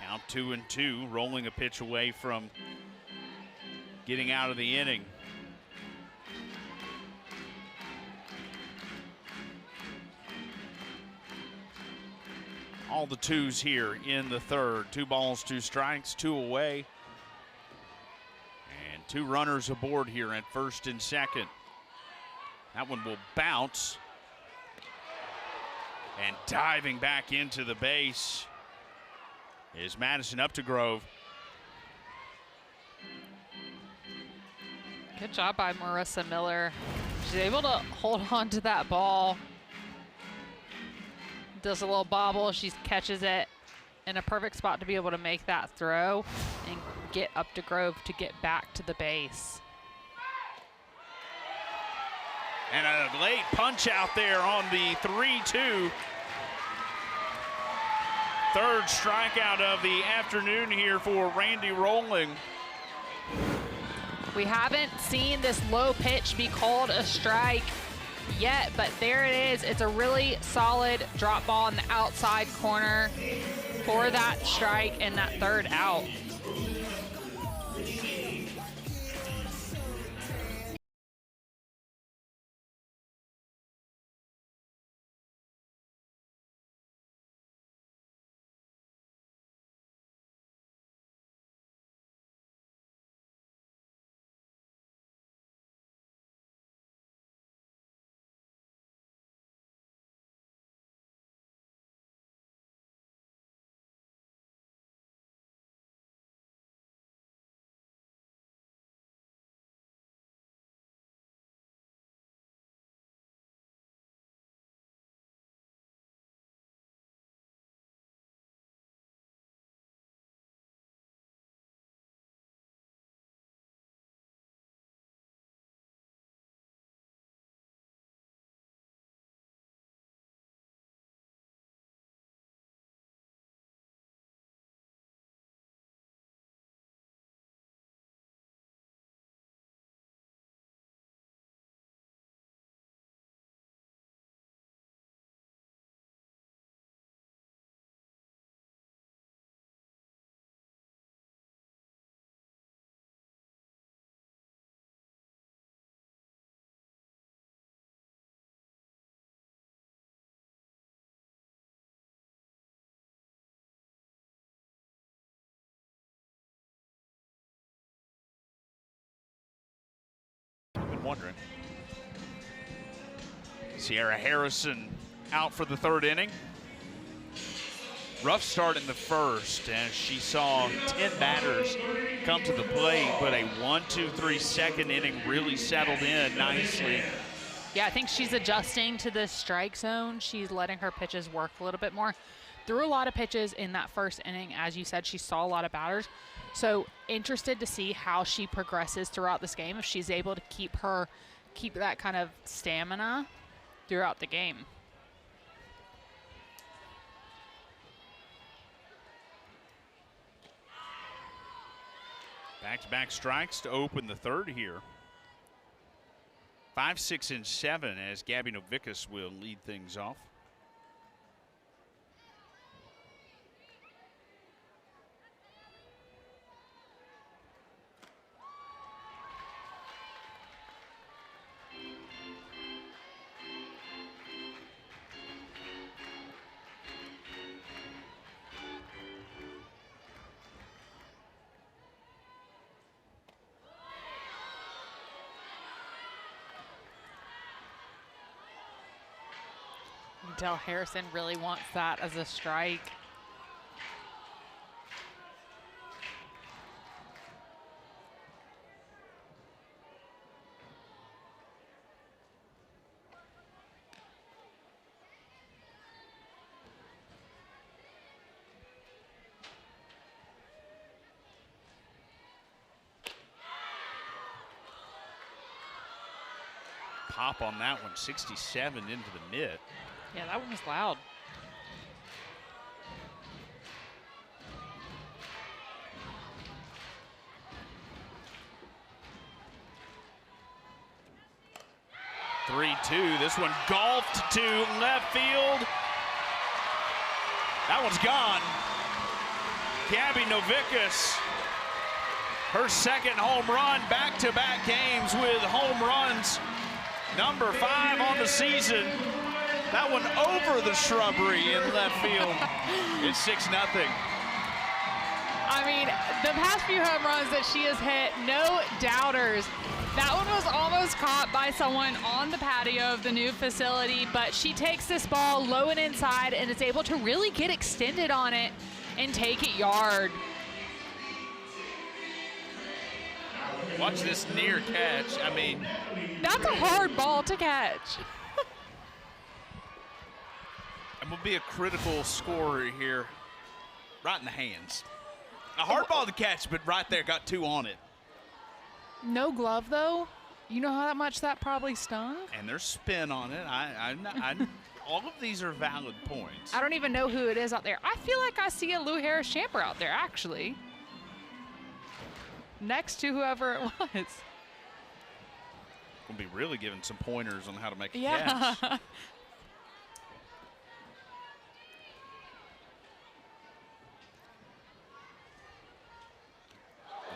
Count 2-2, rolling a pitch away from getting out of the inning. All the twos here in the third. 2 balls, 2 strikes, 2 away. And 2 runners aboard here at first and second. That one will bounce. And diving back into the base is Madison Updegrove. Good job by Marissa Miller. She's able to hold on to that ball. Does a little bobble, she catches it in a perfect spot to be able to make that throw and get Updegrove to get back to the base. And a late punch out there on the 3-2. Third strikeout of the afternoon here for Randy Rolling. We haven't seen this low pitch be called a strike yet, but there it is. It's a really solid drop ball in the outside corner for that strike and that third out. wondering. Sierra Harrison out for the third inning. Rough start in the first as she saw 10 batters come to the plate, but a 1-2-3 second inning really settled in nicely. Yeah, I think she's adjusting to the strike zone. She's letting her pitches work a little bit more. Threw a lot of pitches in that first inning. As you said, she saw a lot of batters. So interested to see how she progresses throughout this game, if she's able to keep that kind of stamina throughout the game. Back-to-back strikes to open the third here. 5, 6, and 7 as Gabby Novickas will lead things off. You can tell Harrison really wants that as a strike. Pop on that one, 67 into the mid. Yeah, that one was loud. Three-two. This one golfed to left field. That one's gone. Gabby Novickas, her second home run, back-to-back games with home runs. Number 5 on the season. That one over the shrubbery in left field. It's 6-0. I mean, the past few home runs that she has hit, no doubters. That one was almost caught by someone on the patio of the new facility, but she takes this ball low and inside and is able to really get extended on it and take it yard. Watch this near catch. I mean, that's a hard ball to catch. I'm going to be a critical scorer here. Right in the hands. A hard ball to catch, but right there, got 2 on it. No glove, though. You know how much that probably stung? And there's spin on it. All of these are valid points. I don't even know who it is out there. I feel like I see a Lou Harris Champer out there, actually. Next to whoever it was. We'll be really giving some pointers on how to make a catch. Yeah.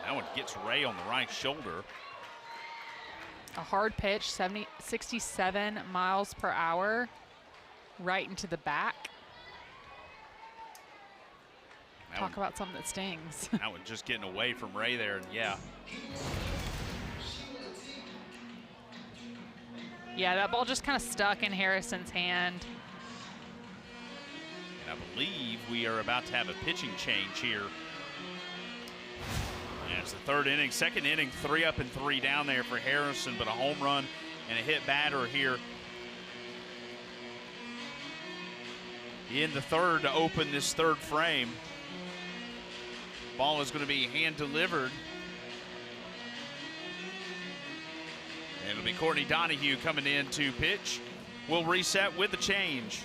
That one gets Ray on the right shoulder. A hard pitch, 67 miles per hour, right into the back. Talk about something that stings. That one just getting away from Ray there, and yeah. Yeah, that ball just kind of stuck in Harrison's hand. And I believe we are about to have a pitching change here. And it's the third inning, second inning, 3 up and 3 down there for Harrison, but a home run and a hit batter here in the third to open this third frame. Ball is going to be hand delivered. And it'll be Courtney Donahue coming in to pitch. We'll reset with the change.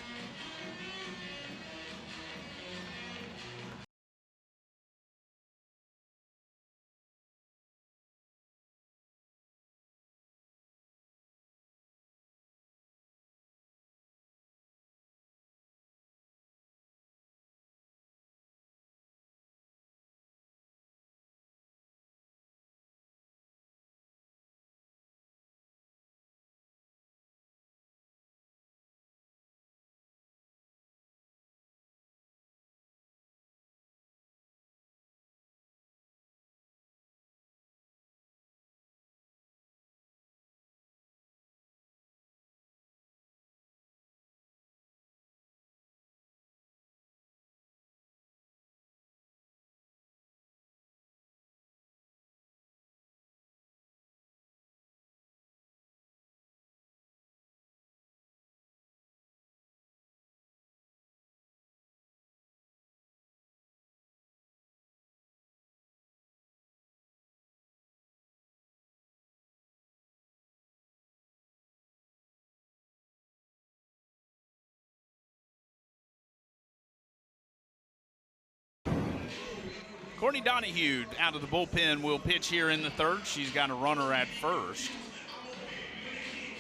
Courtney Donahue out of the bullpen will pitch here in the third. She's got a runner at first.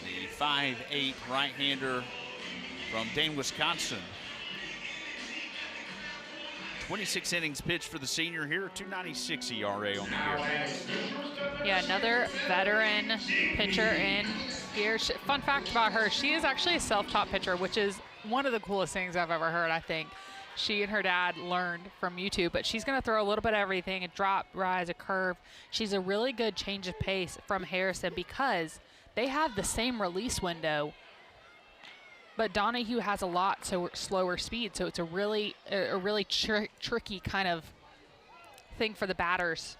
The 5'8" right-hander from Dane, Wisconsin. 26 innings pitched for the senior here, 2.96 ERA on the year. Yeah, another veteran pitcher in here. Fun fact about her, she is actually a self-taught pitcher, which is one of the coolest things I've ever heard, I think. She and her dad learned from YouTube, but she's going to throw a little bit of everything, a drop, rise, a curve. She's a really good change of pace from Harrison because they have the same release window, but Donahue has a lot slower speed, so it's a really tricky kind of thing for the batters.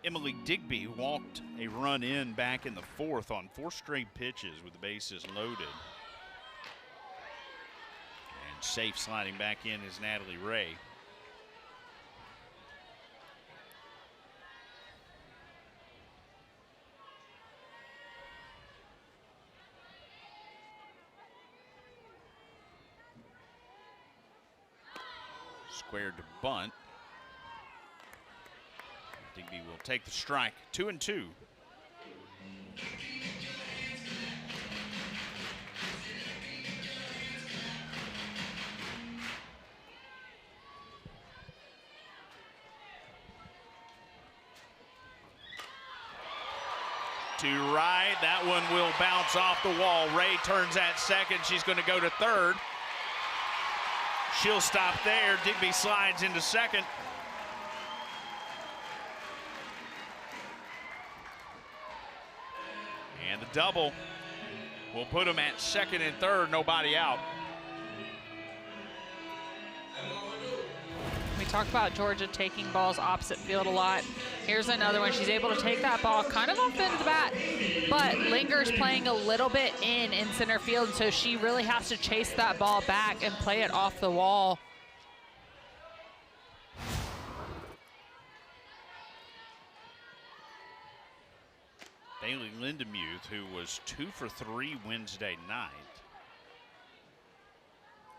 Emily Digby walked a run in back in the fourth on 4 straight pitches with the bases loaded. And safe sliding back in is Natalie Ray. Squared to bunt. Digby will take the strike, 2-2. To right, that one will bounce off the wall. Ray turns at second, she's going to go to third. She'll stop there, Digby slides into second. And the double will put them at second and third, nobody out. We talk about Georgia taking balls opposite field a lot. Here's another one. She's able to take that ball kind of off the end of the bat, but lingers playing a little bit in center field, so she really has to chase that ball back and play it off the wall. Bailey Lindemuth, who was 2 for 3 Wednesday night.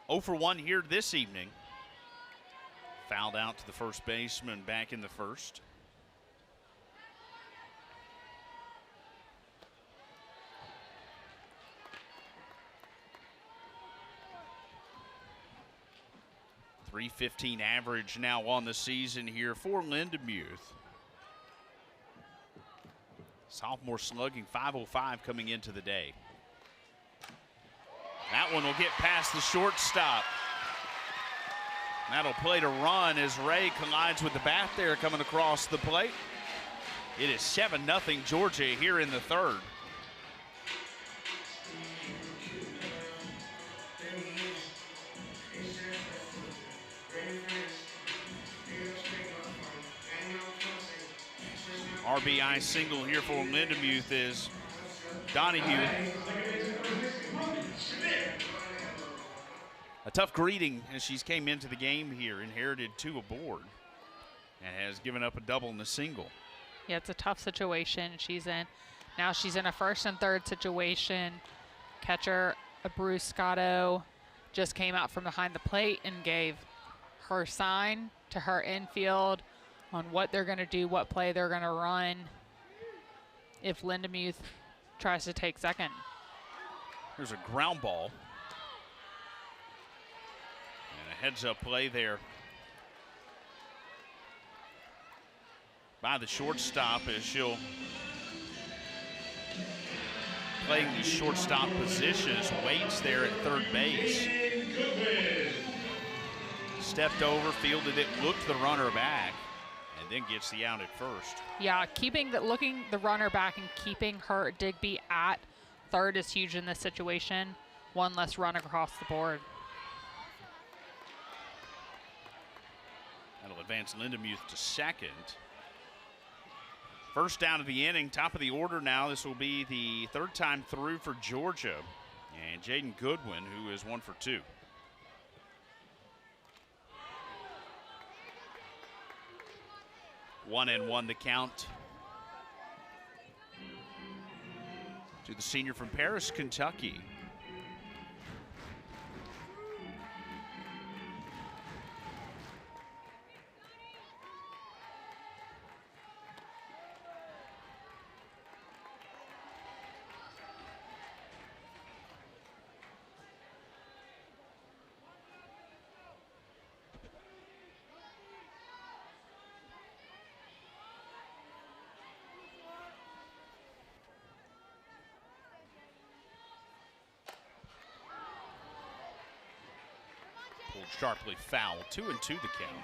0 for 1 here this evening. Fouled out to the first baseman back in the first. .315 average now on the season here for Lindemuth. Sophomore slugging .505 coming into the day. That one will get past the shortstop. That'll play to run as Ray collides with the bat there coming across the plate. It is 7-0 Georgia here in the third. RBI single here for Lindemuth is Donahue. A tough greeting as she's came into the game here, inherited 2 aboard, and has given up a double and a single. Yeah, it's a tough situation she's in. Now she's in a first and third situation. Catcher Bruce Scotto just came out from behind the plate and gave her sign to her infield on what they're going to do, what play they're going to run if Lindemuth tries to take second. There's a ground ball. And a heads-up play there by the shortstop as she'll playing the shortstop position as waits there at third base. Stepped over, fielded it, looked the runner back, and then gets the out at first. Yeah, looking the runner back and keeping her Digby at third is huge in this situation. One less run across the board. That'll advance Lindemuth to second. First down of the inning, top of the order now. This will be the third time through for Georgia. And Jaden Goodwin, who is 1 for 2. 1-1 the count to the senior from Paris, Kentucky. Pulled sharply foul, 2-2 the count.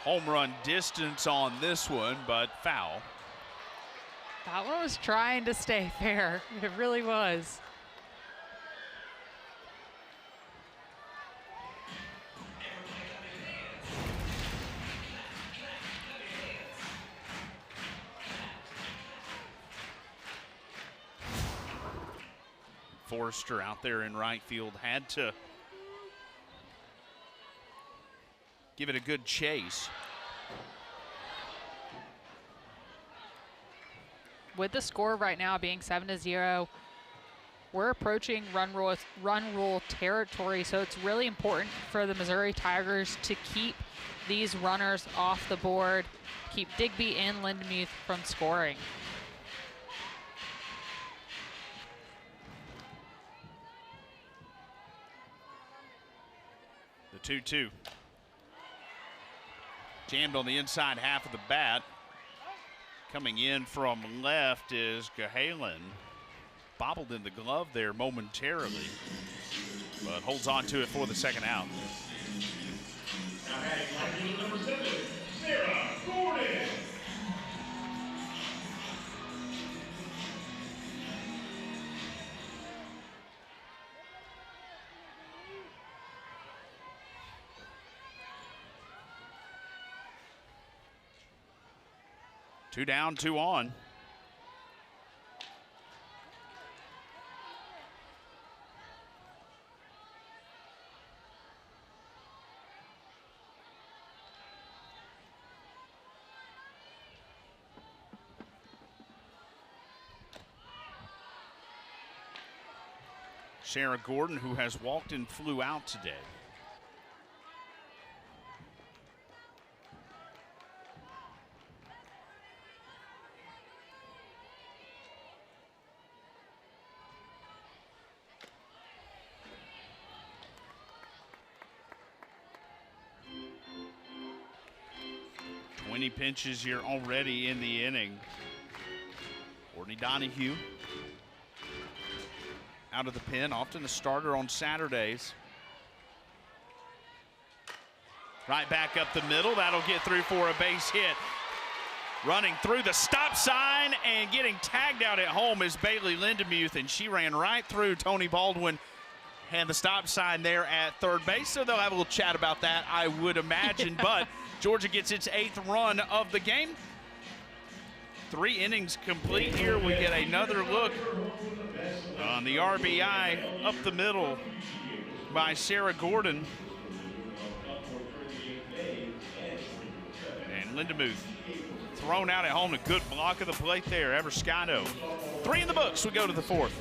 Home run distance on this one, but foul. That one was trying to stay fair. It really was. Forrester out there in right field had to give it a good chase. With the score right now being 7-0, we're approaching run rule territory, so it's really important for the Missouri Tigers to keep these runners off the board, keep Digby and Lindenmuth from scoring. The 2-2. Jammed on the inside half of the bat. Coming in from left is Gahalen. Bobbled in the glove there momentarily, but holds on to it for the second out. Now batting number 7, Sarah Gordon. Two down, two on. Sarah Gordon, who has walked and flew out today. Pinches here already in the inning. Courtney Donahue out of the pen, often a starter on Saturdays. Right back up the middle, that'll get through for a base hit. Running through the stop sign and getting tagged out at home is Bailey Lindenmuth, and she ran right through Tony Baldwin and the stop sign there at third base, so they'll have a little chat about that, I would imagine. Yeah. But Georgia gets its 8th run of the game. 3 innings complete here. We get another look on the RBI up the middle by Sarah Gordon. And Lindenmuth thrown out at home. A good block of the plate there. Everscano. 3 in the books. We go to the 4th.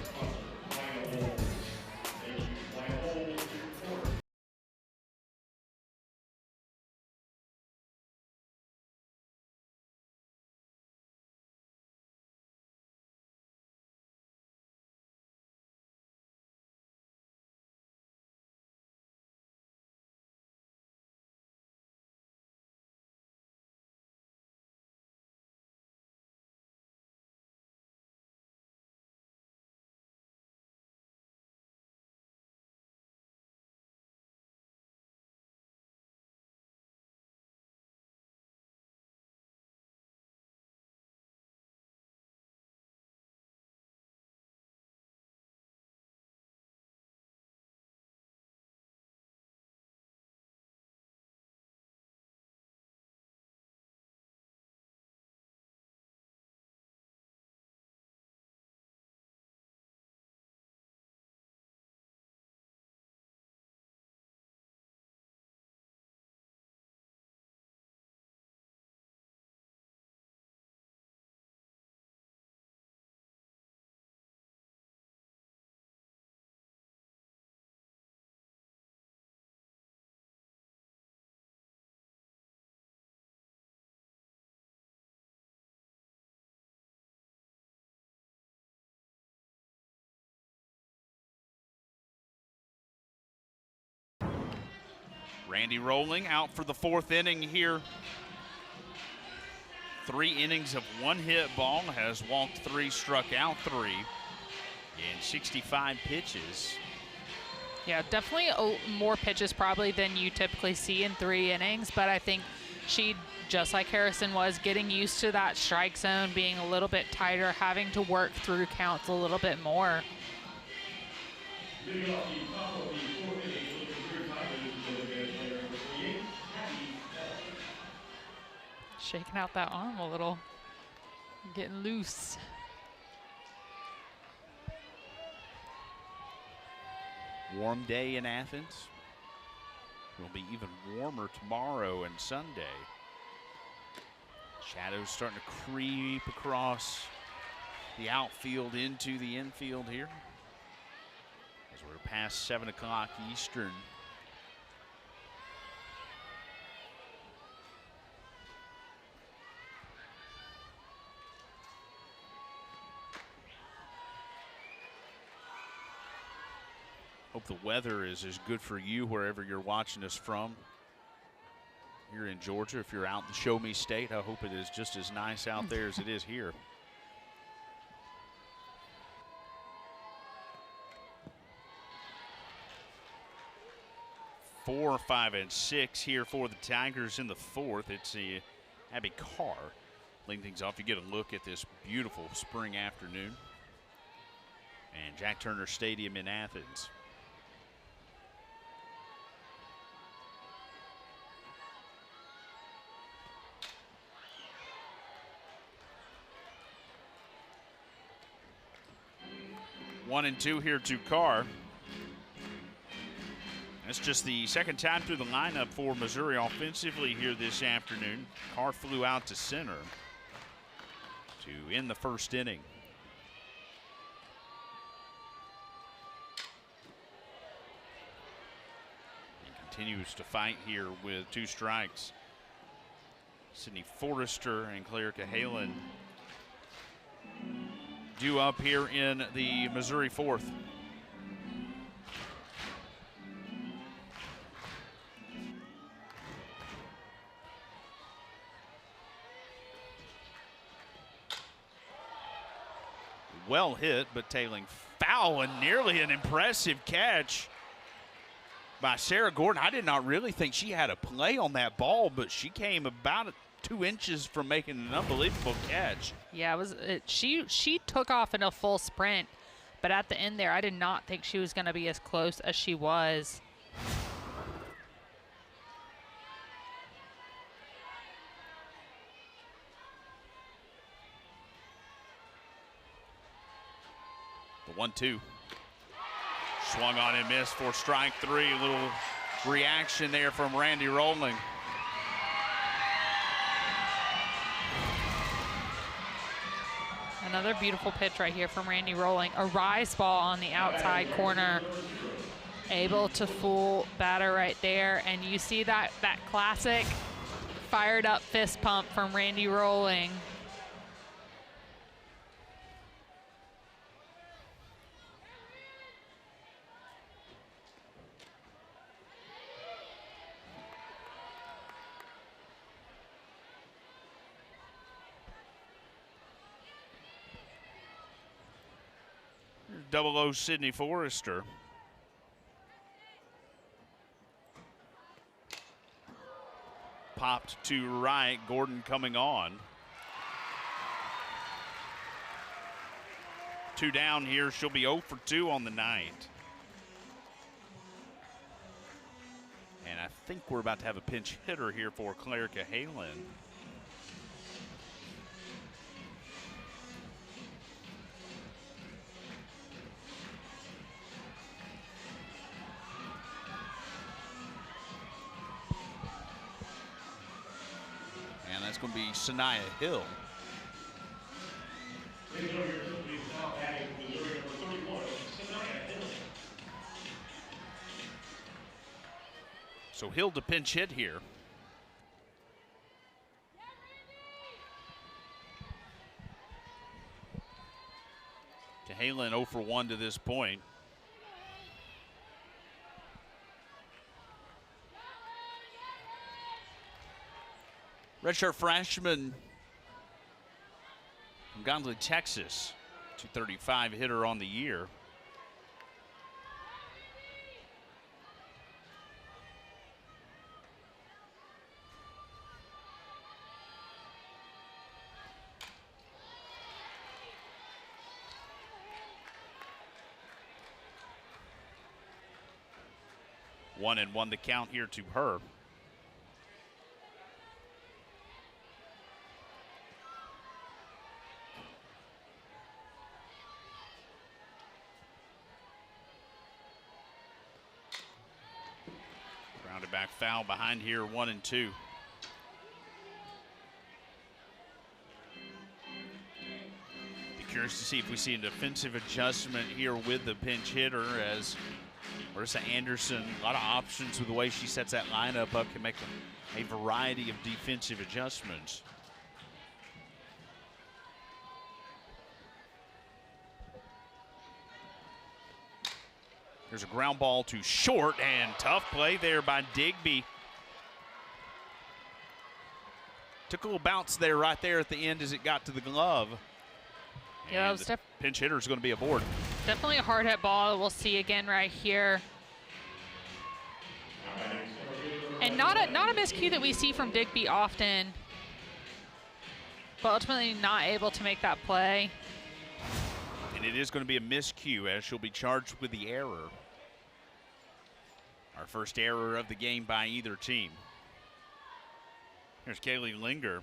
Randy Rolling out for the 4th inning here. 3 innings of 1 hit ball, has walked 3, struck out 3 in 65 pitches. Yeah, definitely more pitches probably than you typically see in 3 innings, but I think she, just like Harrison was, getting used to that strike zone, being a little bit tighter, having to work through counts a little bit more. Leading off the top of the 4th inning for the Missouri Tigers is player number 48, Abby Bell. Shaking out that arm a little, getting loose. Warm day in Athens. It'll be even warmer tomorrow and Sunday. Shadows starting to creep across the outfield into the infield here, as we're past 7 o'clock Eastern. Hope the weather is as good for you wherever you're watching us from. Here in Georgia, if you're out in the Show Me State, I hope it is just as nice out there as it is here. 4, 5, and 6 here for the Tigers in the 4th. It's Abby Carr leading things off. You get a look at this beautiful spring afternoon and Jack Turner Stadium in Athens. One and 2 here to Carr. That's just the 2nd time through the lineup for Missouri offensively here this afternoon. Carr flew out to center to end the 1st inning. And continues to fight here with 2 strikes. Sydney Forrester and Claire Cahalan due up here in the Missouri 4th. Well hit, but tailing foul, and nearly an impressive catch by Sarah Gordon. I did not really think she had a play on that ball, but she came about 2 inches from making an unbelievable catch. Yeah, she took off in a full sprint, but at the end there, I did not think she was going to be as close as she was. The 1-2. Swung on and missed for strike 3. A little reaction there from Randy Rolling. Another beautiful pitch right here from Randy Rolling. A rise ball on the outside corner. Able to fool batter right there. And you see that classic fired up fist pump from Randy Rolling. Double O Sydney Forrester. Popped to right, Gordon coming on. 2 down here, she'll be 0 for 2 on the night. And I think we're about to have a pinch hitter here for Claire Cahalan. And that's going to be Sanaya Hill. Ladies and gentlemen, please now adding Missouri number 31, Sanaya Hill. So Hill to pinch hit here. Cahalan 0 for 1 to this point. redshirt freshman from Gondley, Texas. 235 hitter on the year. One and one the count here to her. Grounded back foul behind here, 1 and 2. Be curious to see if we see a defensive adjustment here with the pinch hitter, as Marissa Anderson, a lot of options with the way she sets that lineup up, can make a variety of defensive adjustments. There's a ground ball to short, and tough play there by Digby. Took a little bounce there, right there at the end as it got to the glove. Yeah, And that was the pinch hitter is going to be aboard. definitely a hard hit ball. We'll see again right here. And not a miscue that we see from Digby often, but ultimately not able to make that play. And it is going to be a miscue, as she'll be charged with the error. Our first error of the game by either team. Here's Kaylee Linger.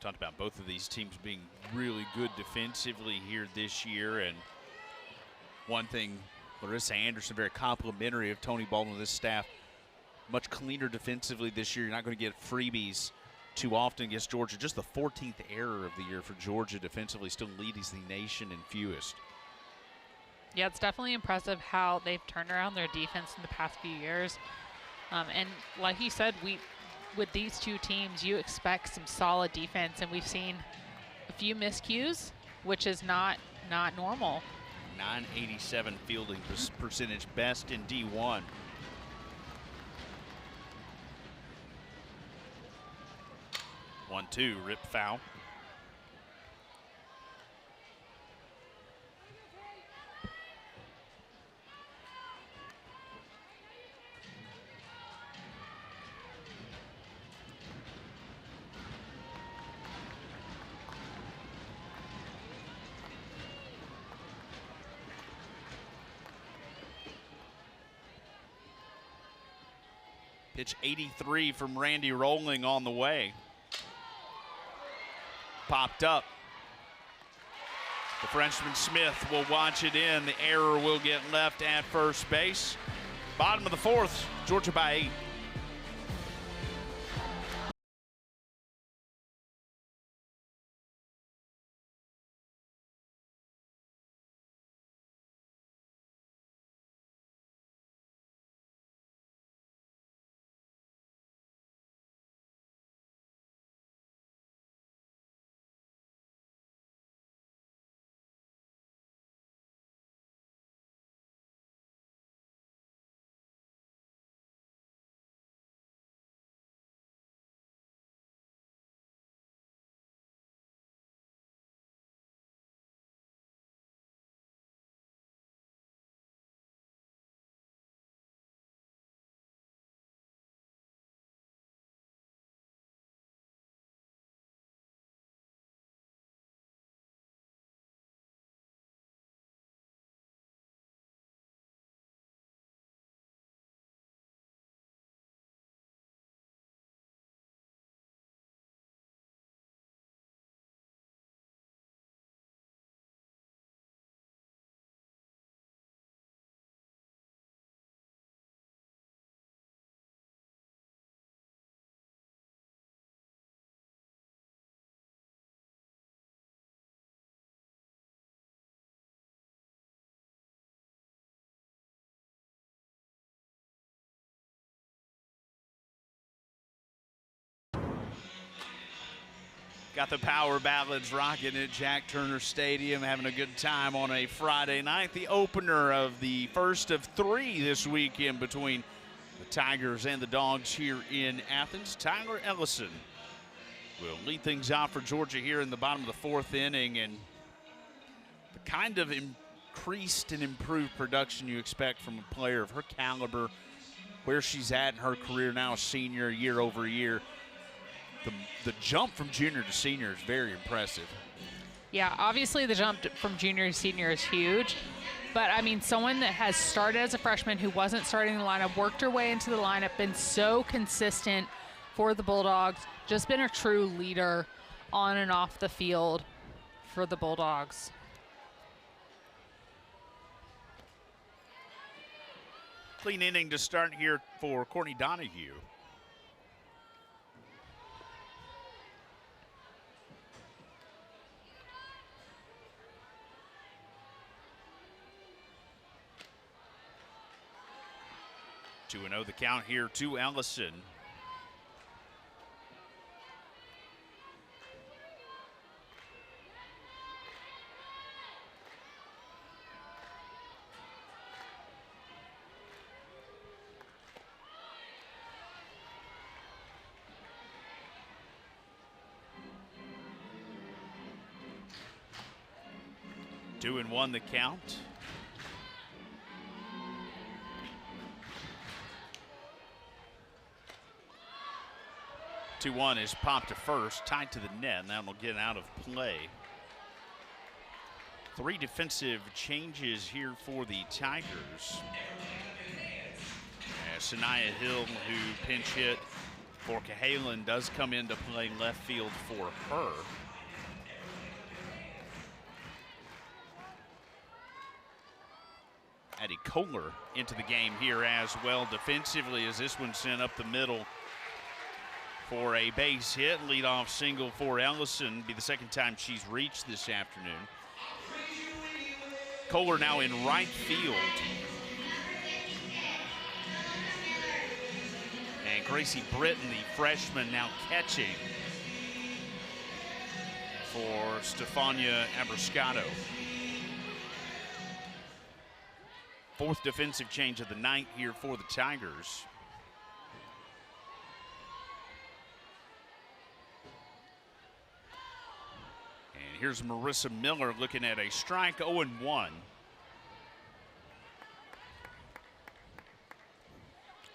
Talked about both of these teams being really good defensively here this year, and one thing, Larissa Anderson, very complimentary of Tony Baldwin, this staff, much cleaner defensively this year. You're not going to get freebies too often against Georgia. Just the 14th error of the year for Georgia defensively, still leads the nation in fewest. Yeah, it's definitely impressive how they've turned around their defense in the past few years. And like you said, with these two teams, you expect some solid defense, and we've seen a few miscues, which is not normal. 987 fielding percentage, best in D1. One, two, rip foul. Pitch 83 from Randy Rolling on the way. Popped up. The Frenchman Smith will watch it in. The error will get left at first base. Bottom of the fourth, Georgia by 8. Got the power ballads rocking at Jack Turner Stadium, having a good time on a Friday night. The opener of the first of 3 this weekend between the Tigers and the Dogs here in Athens. Tyler Ellison will lead things off for Georgia here in the bottom of the 4th inning, and the kind of increased and improved production you expect from a player of her caliber, where she's at in her career now, a senior year over year. The jump from junior to senior is very impressive. Yeah, obviously the jump from junior to senior is huge. But, I mean, someone that has started as a freshman who wasn't starting the lineup, worked her way into the lineup, been so consistent for the Bulldogs, just been a true leader on and off the field for the Bulldogs. Clean inning to start here for Courtney Donahue. To 2-0 the count here to Ellison. Two and one the count. 2-1 is popped to first, tied to the net, and that will get out of play. 3 defensive changes here for the Tigers. Sanaya Hill, who pinch hit for Cahalan, does come into play left field for her. Addie Kohler into the game here as well defensively, as this one sent up the middle for a base hit. Leadoff single for Ellison. Be the second time she's reached this afternoon. Kohler now in right field. And Gracie Britton, the freshman, now catching for Stefania Abrascato. 4th defensive change of the night here for the Tigers. And here's Marissa Miller looking at a strike, 0-1.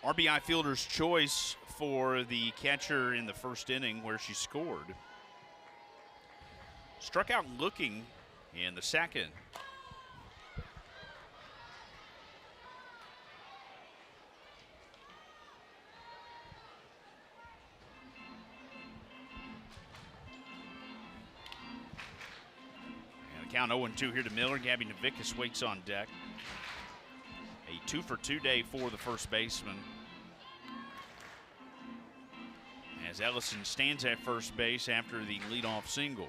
RBI fielder's choice for the catcher in the first inning where she scored. Struck out looking in the second. Count 0-2 here to Miller. Gabby Novickis waits on deck. A 2-for-2 day for the first baseman, as Ellison stands at first base after the leadoff single.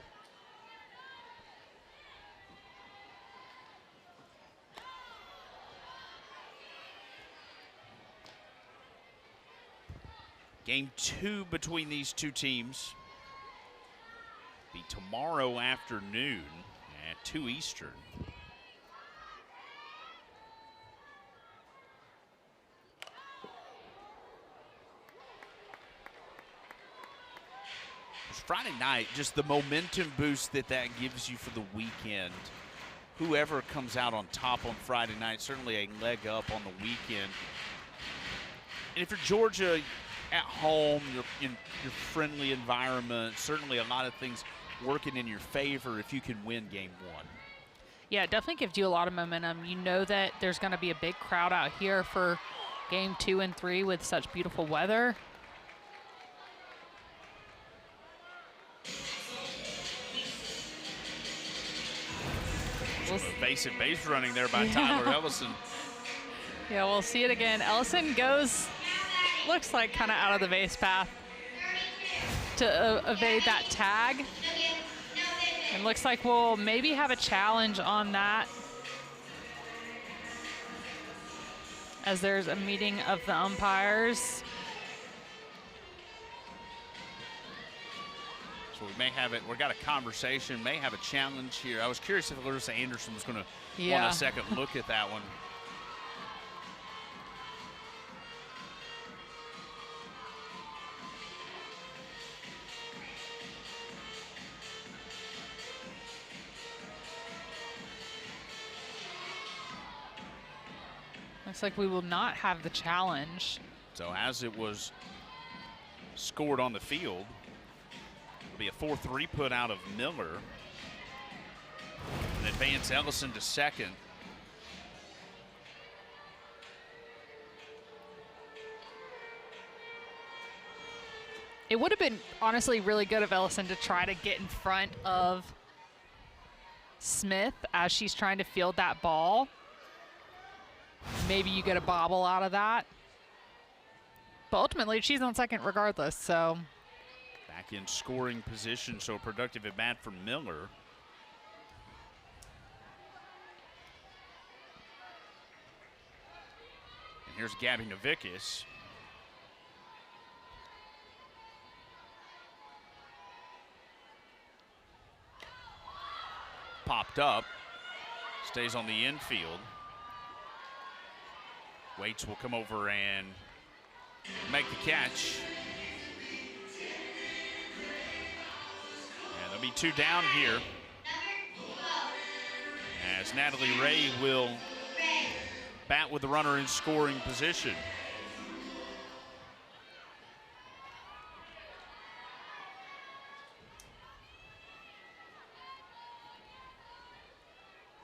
Game 2 between these two teams be tomorrow afternoon at 2 Eastern. Friday night, just the momentum boost that gives you for the weekend. Whoever comes out on top on Friday night, certainly a leg up on the weekend. And if you're Georgia at home, you're in your friendly environment, certainly a lot of things working in your favor if you can win game 1. Yeah, it definitely gives you a lot of momentum. You know that there's going to be a big crowd out here for game 2 and 3 with such beautiful weather. Some evasive base running there by Tyler Ellison. Yeah, we'll see it again. Ellison goes, looks like kind of out of the base path to evade that tag. And looks like we'll maybe have a challenge on that, as there's a meeting of the umpires. So we may have it. We got a conversation, may have a challenge here. I was curious if Larissa Anderson was going to want a second look at that one. Looks like we will not have the challenge. So as it was scored on the field, it'll be a 4-3 put out of Miller. And advance Ellison to second. It would have been honestly really good of Ellison to try to get in front of Smith as she's trying to field that ball. Maybe you get a bobble out of that. But ultimately, she's on second regardless, so. Back in scoring position, so productive at bat for Miller. And here's Gabby Novickus. Popped up, stays on the infield. Waits will come over and make the catch. And there'll be 2 down here. As Natalie Ray will bat with the runner in scoring position.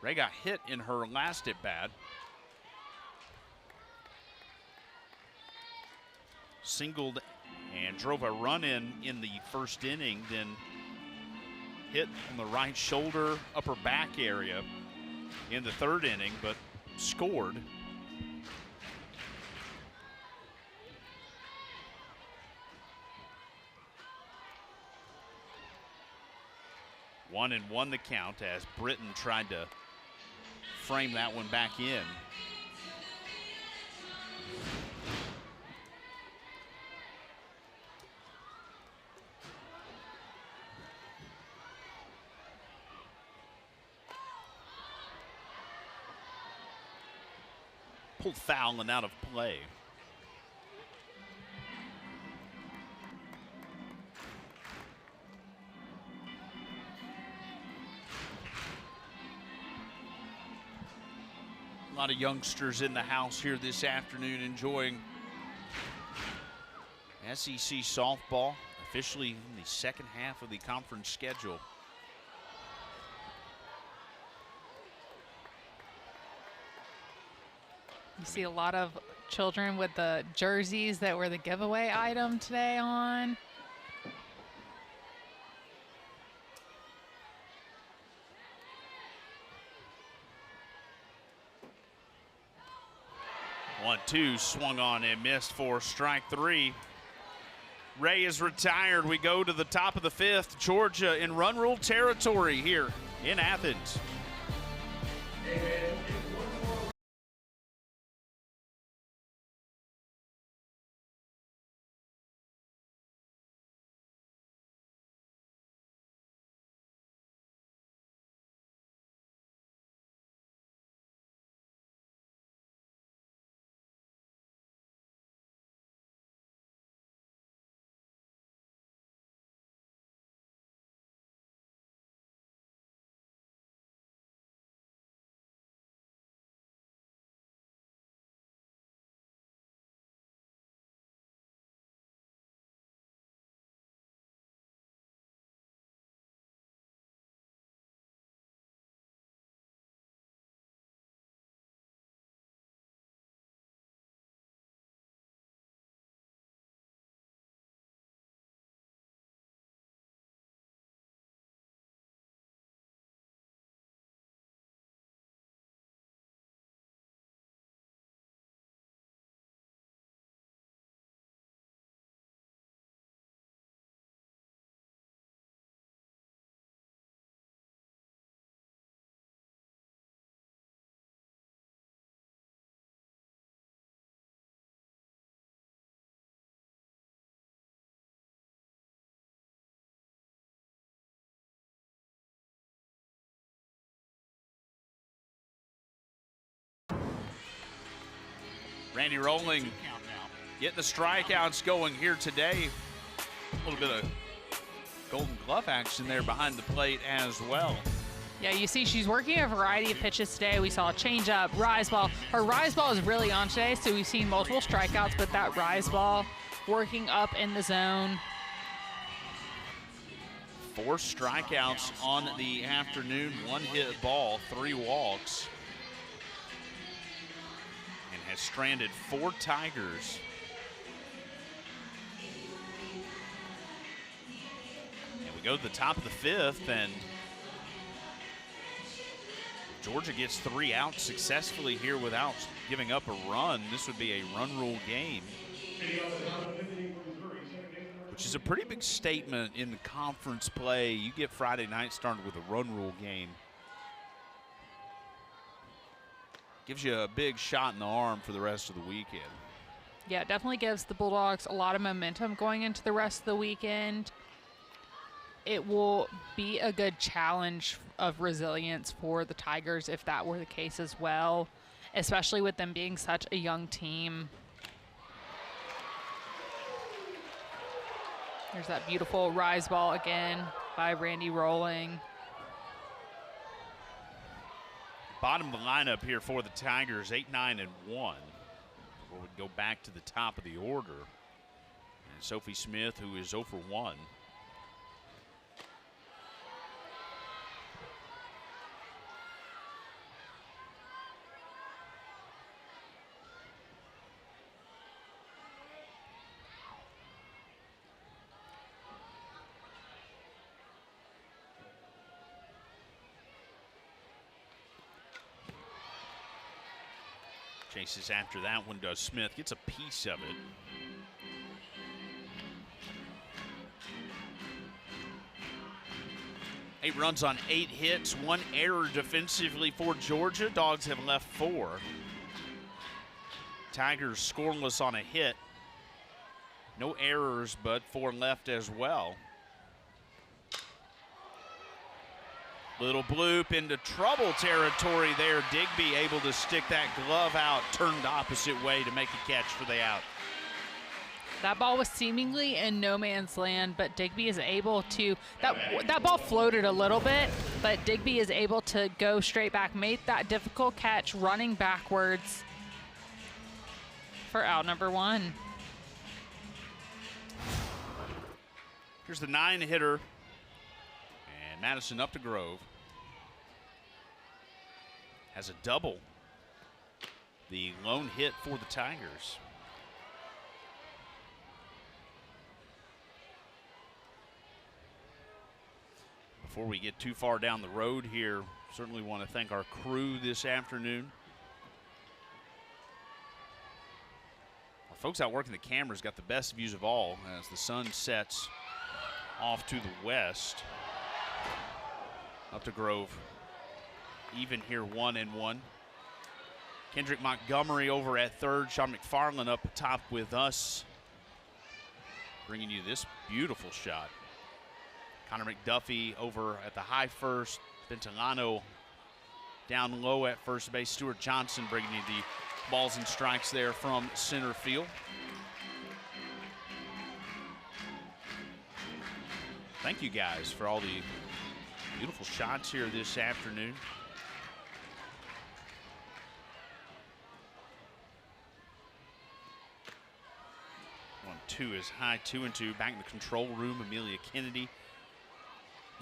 Ray got hit in her last at bat. Singled and drove a run in the first inning, then hit on the right shoulder, upper back area in the 3rd inning, but scored. One and one the count as Britton tried to frame that one back in. Pulled foul and out of play. A lot of youngsters in the house here this afternoon enjoying SEC softball, officially in the second half of the conference schedule. You see a lot of children with the jerseys that were the giveaway item today on. One, two, swung on and missed for strike 3. Ray is retired. We go to the top of the 5th. Georgia in run rule territory here in Athens. Randy Rolling getting the strikeouts going here today. A little bit of Golden Glove action there behind the plate as well. Yeah, you see she's working a variety of pitches today. We saw a changeup, rise ball. Her rise ball is really on today, so we've seen multiple strikeouts, but that rise ball working up in the zone. 4 strikeouts on the afternoon, 1 hit ball, 3 walks. And has stranded 4 Tigers. And we go to the top of the 5th, and Georgia gets 3 outs successfully here without giving up a run. This would be a run rule game, which is a pretty big statement in the conference play. You get Friday night started with a run rule game. Gives you a big shot in the arm for the rest of the weekend. Yeah, it definitely gives the Bulldogs a lot of momentum going into the rest of the weekend. It will be a good challenge of resilience for the Tigers if that were the case as well, especially with them being such a young team. There's that beautiful rise ball again by Randy Rolling. Bottom of the lineup here for the Tigers, 8-9-1. Before we go back to the top of the order. And Sophie Smith, who is 0 for 1. Chases after that one, does Smith. Gets a piece of it. Eight runs on 8 hits, 1 error defensively for Georgia. Dogs have left 4. Tigers scoreless on a hit. No errors, but 4 left as well. Little bloop into trouble territory there. Digby able to stick that glove out, turned opposite way to make a catch for the out. That ball was seemingly in no man's land, but Digby is able to, that ball floated a little bit, but Digby is able to go straight back, made that difficult catch running backwards for out number 1. Here's the 9-hitter. And Madison up to Grove. Has a double. The lone hit for the Tigers. Before we get too far down the road here, certainly want to thank our crew this afternoon. Our folks out working the cameras got the best views of all as the sun sets off to the west. Up to Grove, even here, 1-1. Kendrick Montgomery over at third. Sean McFarland up top with us, bringing you this beautiful shot. Connor McDuffie over at the high first. Ventilano down low at first base. Stuart Johnson bringing you the balls and strikes there from center field. Thank you guys for all the beautiful shots here this afternoon. 1-2 is high, 2-2. Back in the control room, Amelia Kennedy,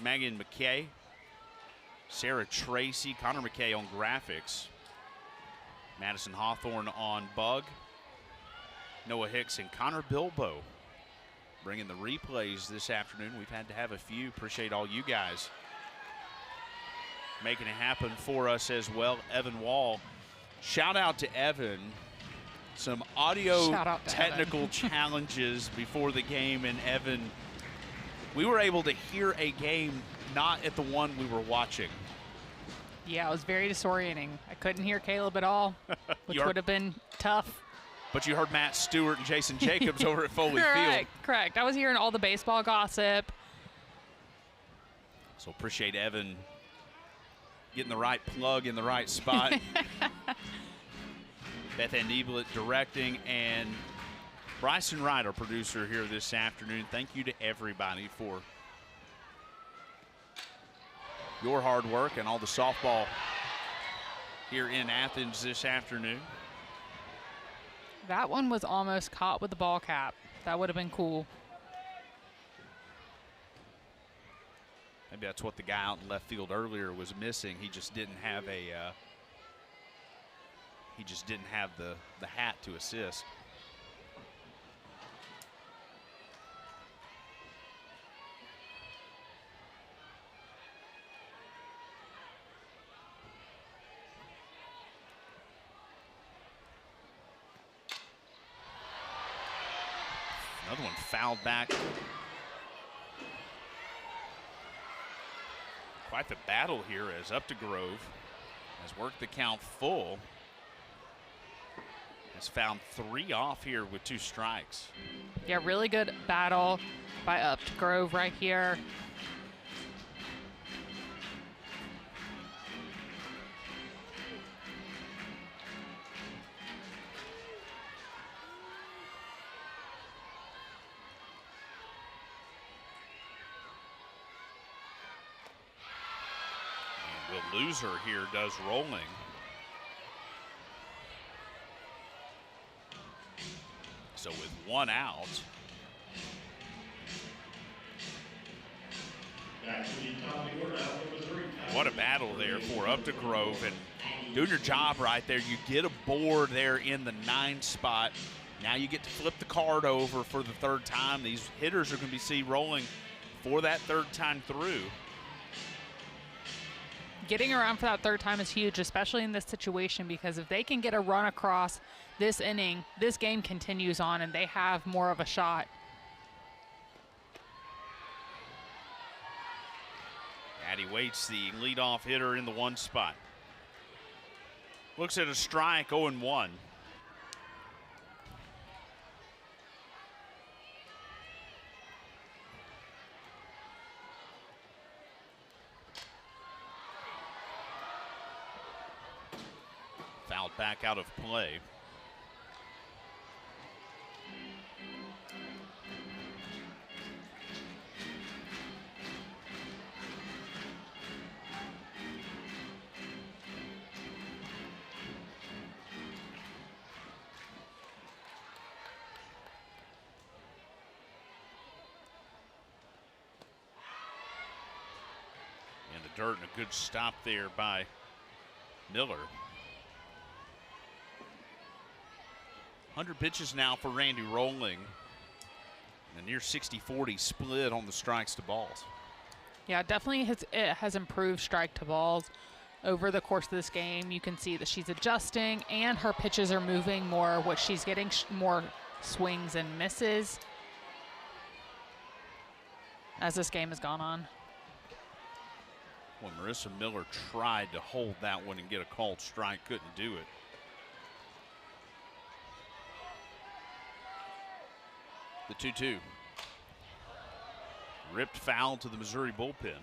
Megan McKay, Sarah Tracy, Connor McKay on graphics, Madison Hawthorne on bug, Noah Hicks and Connor Bilbo bringing the replays this afternoon. We've had to have a few. Appreciate all you guys making it happen for us as well. Evan Wall, shout out to Evan. Some audio technical challenges before the game, and Evan, we were able to hear a game not at the one we were watching. Yeah, it was very disorienting. I couldn't hear Caleb at all, which would have been tough. But you heard Matt Stewart and Jason Jacobs over at Foley Field. Correct. I was hearing all the baseball gossip. So appreciate Evan getting the right plug in the right spot. Beth Ann Nieblet directing, and Bryson Wright, our producer here this afternoon. Thank you to everybody for your hard work and all the softball here in Athens this afternoon. That one was almost caught with the ball cap. That would have been cool. Maybe that's what the guy out in left field earlier was missing. He just didn't have a the hat to assist. Another one fouled back. Quite the battle here as Updegrove has worked the count full. Has found 3 off here with 2 strikes. Yeah, really good battle by Updegrove right here. And Will Loser here does rolling. So with 1 out, what a battle there for Updegrove, and doing your job right there. You get a board there in the 9 spot. Now you get to flip the card over for the 3rd time. These hitters are going to be rolling for that 3rd time through. Getting around for that 3rd time is huge, especially in this situation, because if they can get a run across this inning, this game continues on and they have more of a shot. Addie Waits, the leadoff hitter in the 1 spot. Looks at a strike, 0-1. Fouled back out of play. In the dirt, and a good stop there by Miller. 100 pitches now for Randy Rolling. A near 60-40 split on the strikes to balls. Yeah, definitely it has improved strike to balls over the course of this game. You can see that she's adjusting and her pitches are moving more, which she's getting more swings and misses as this game has gone on. When Marissa Miller tried to hold that one and get a called strike, couldn't do it. The 2-2. Ripped foul to the Missouri bullpen.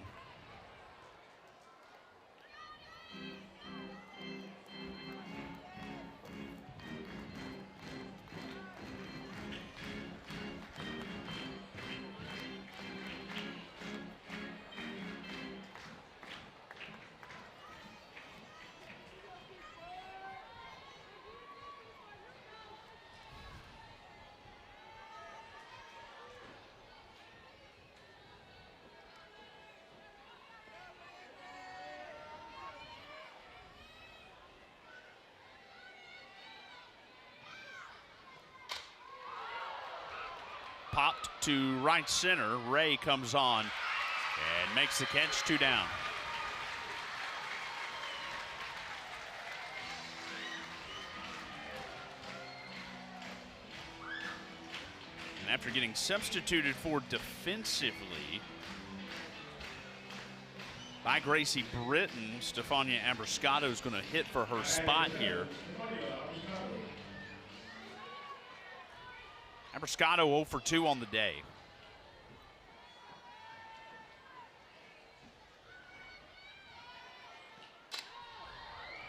Popped to right center. Ray comes on and makes the catch, 2 down. And after getting substituted for defensively by Gracie Britton, Stefania Abrascato is going to hit for her spot here. Abrascato 0 for 2 on the day.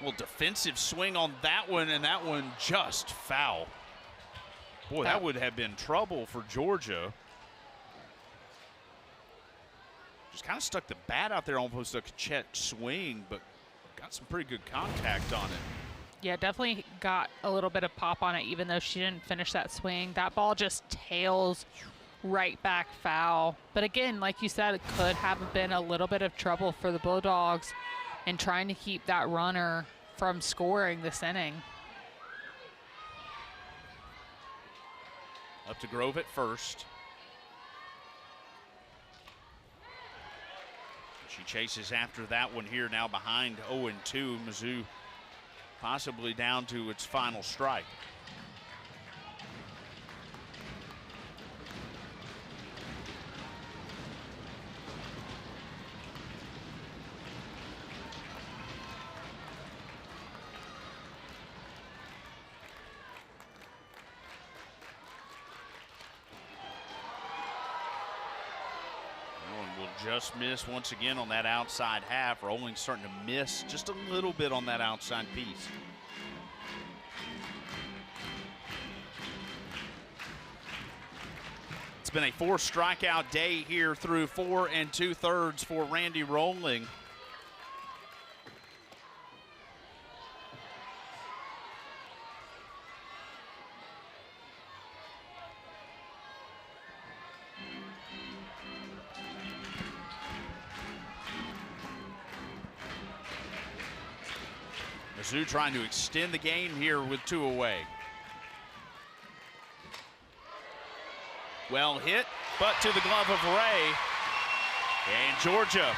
Well, defensive swing on that one, and that one just foul. Boy, that would have been trouble for Georgia. Just kind of stuck the bat out there, almost a check swing, but got some pretty good contact on it. Yeah, definitely got a little bit of pop on it, even though she didn't finish that swing. That ball just tails right back foul. But again, like you said, it could have been a little bit of trouble for the Bulldogs in trying to keep that runner from scoring this inning. Up to Grove at first. She chases after that one here, now behind 0-2. Mizzou possibly down to its final strike. Just missed once again on that outside half. Rolling starting to miss just a little bit on that outside piece. It's been a 4 strikeout day here through 4 2/3 for Randy Rolling. Mizzou trying to extend the game here with 2 away. Well hit, but to the glove of Ray. And Georgia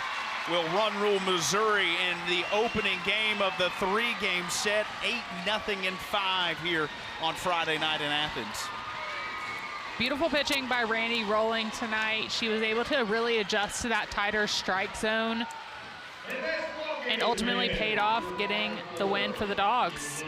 will run rule Missouri in the opening game of the 3-game set, 8-0 in 5 here on Friday night in Athens. Beautiful pitching by Randy Rolling tonight. She was able to really adjust to that tighter strike zone and ultimately paid off getting the win for the Dogs.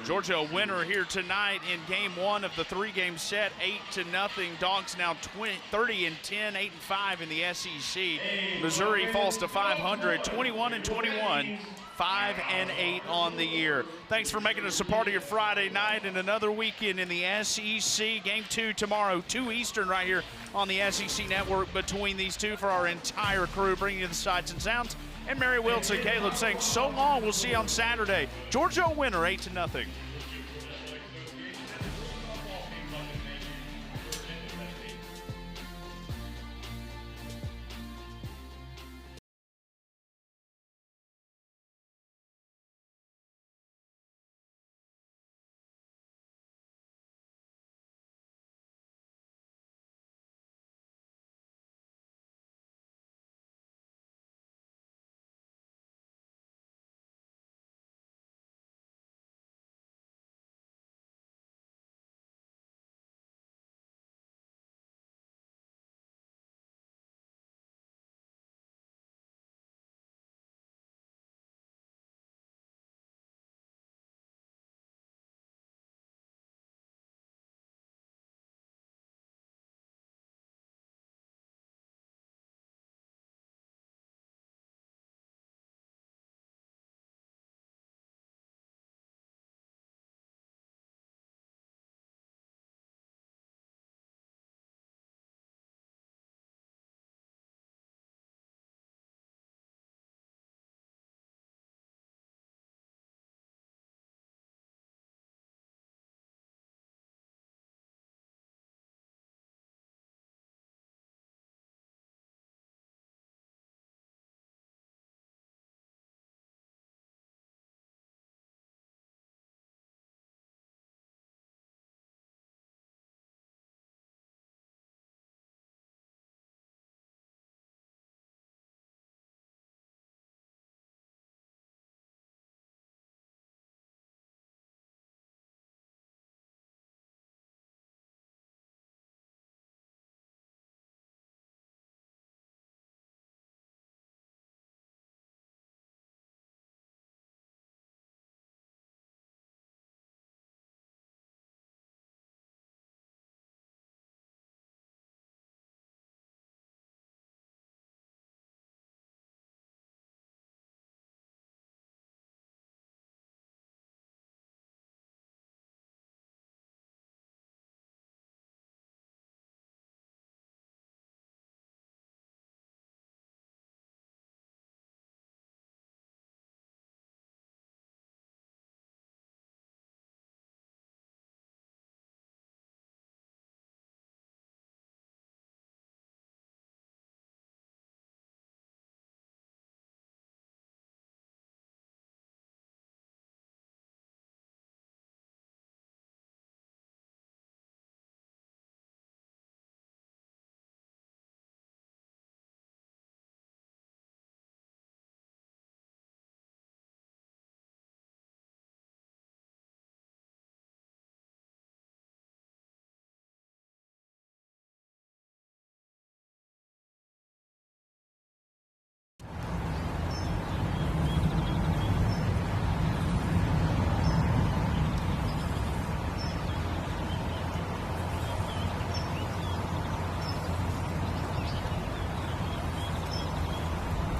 Georgia a winner here tonight in game 1 of the 3-game set, 8-0. Dogs now 30-10, 8-5 in the SEC. Missouri falls to 500, 21-21, 5-8 on the year. Thanks for making us a part of your Friday night and another weekend in the SEC. Game 2 tomorrow, 2 Eastern right here on the SEC Network between these two for our entire crew, bringing you the sights and sounds. And Mary Wilson, Caleb saying so long. We'll see you on Saturday. Georgia a winner, 8-0.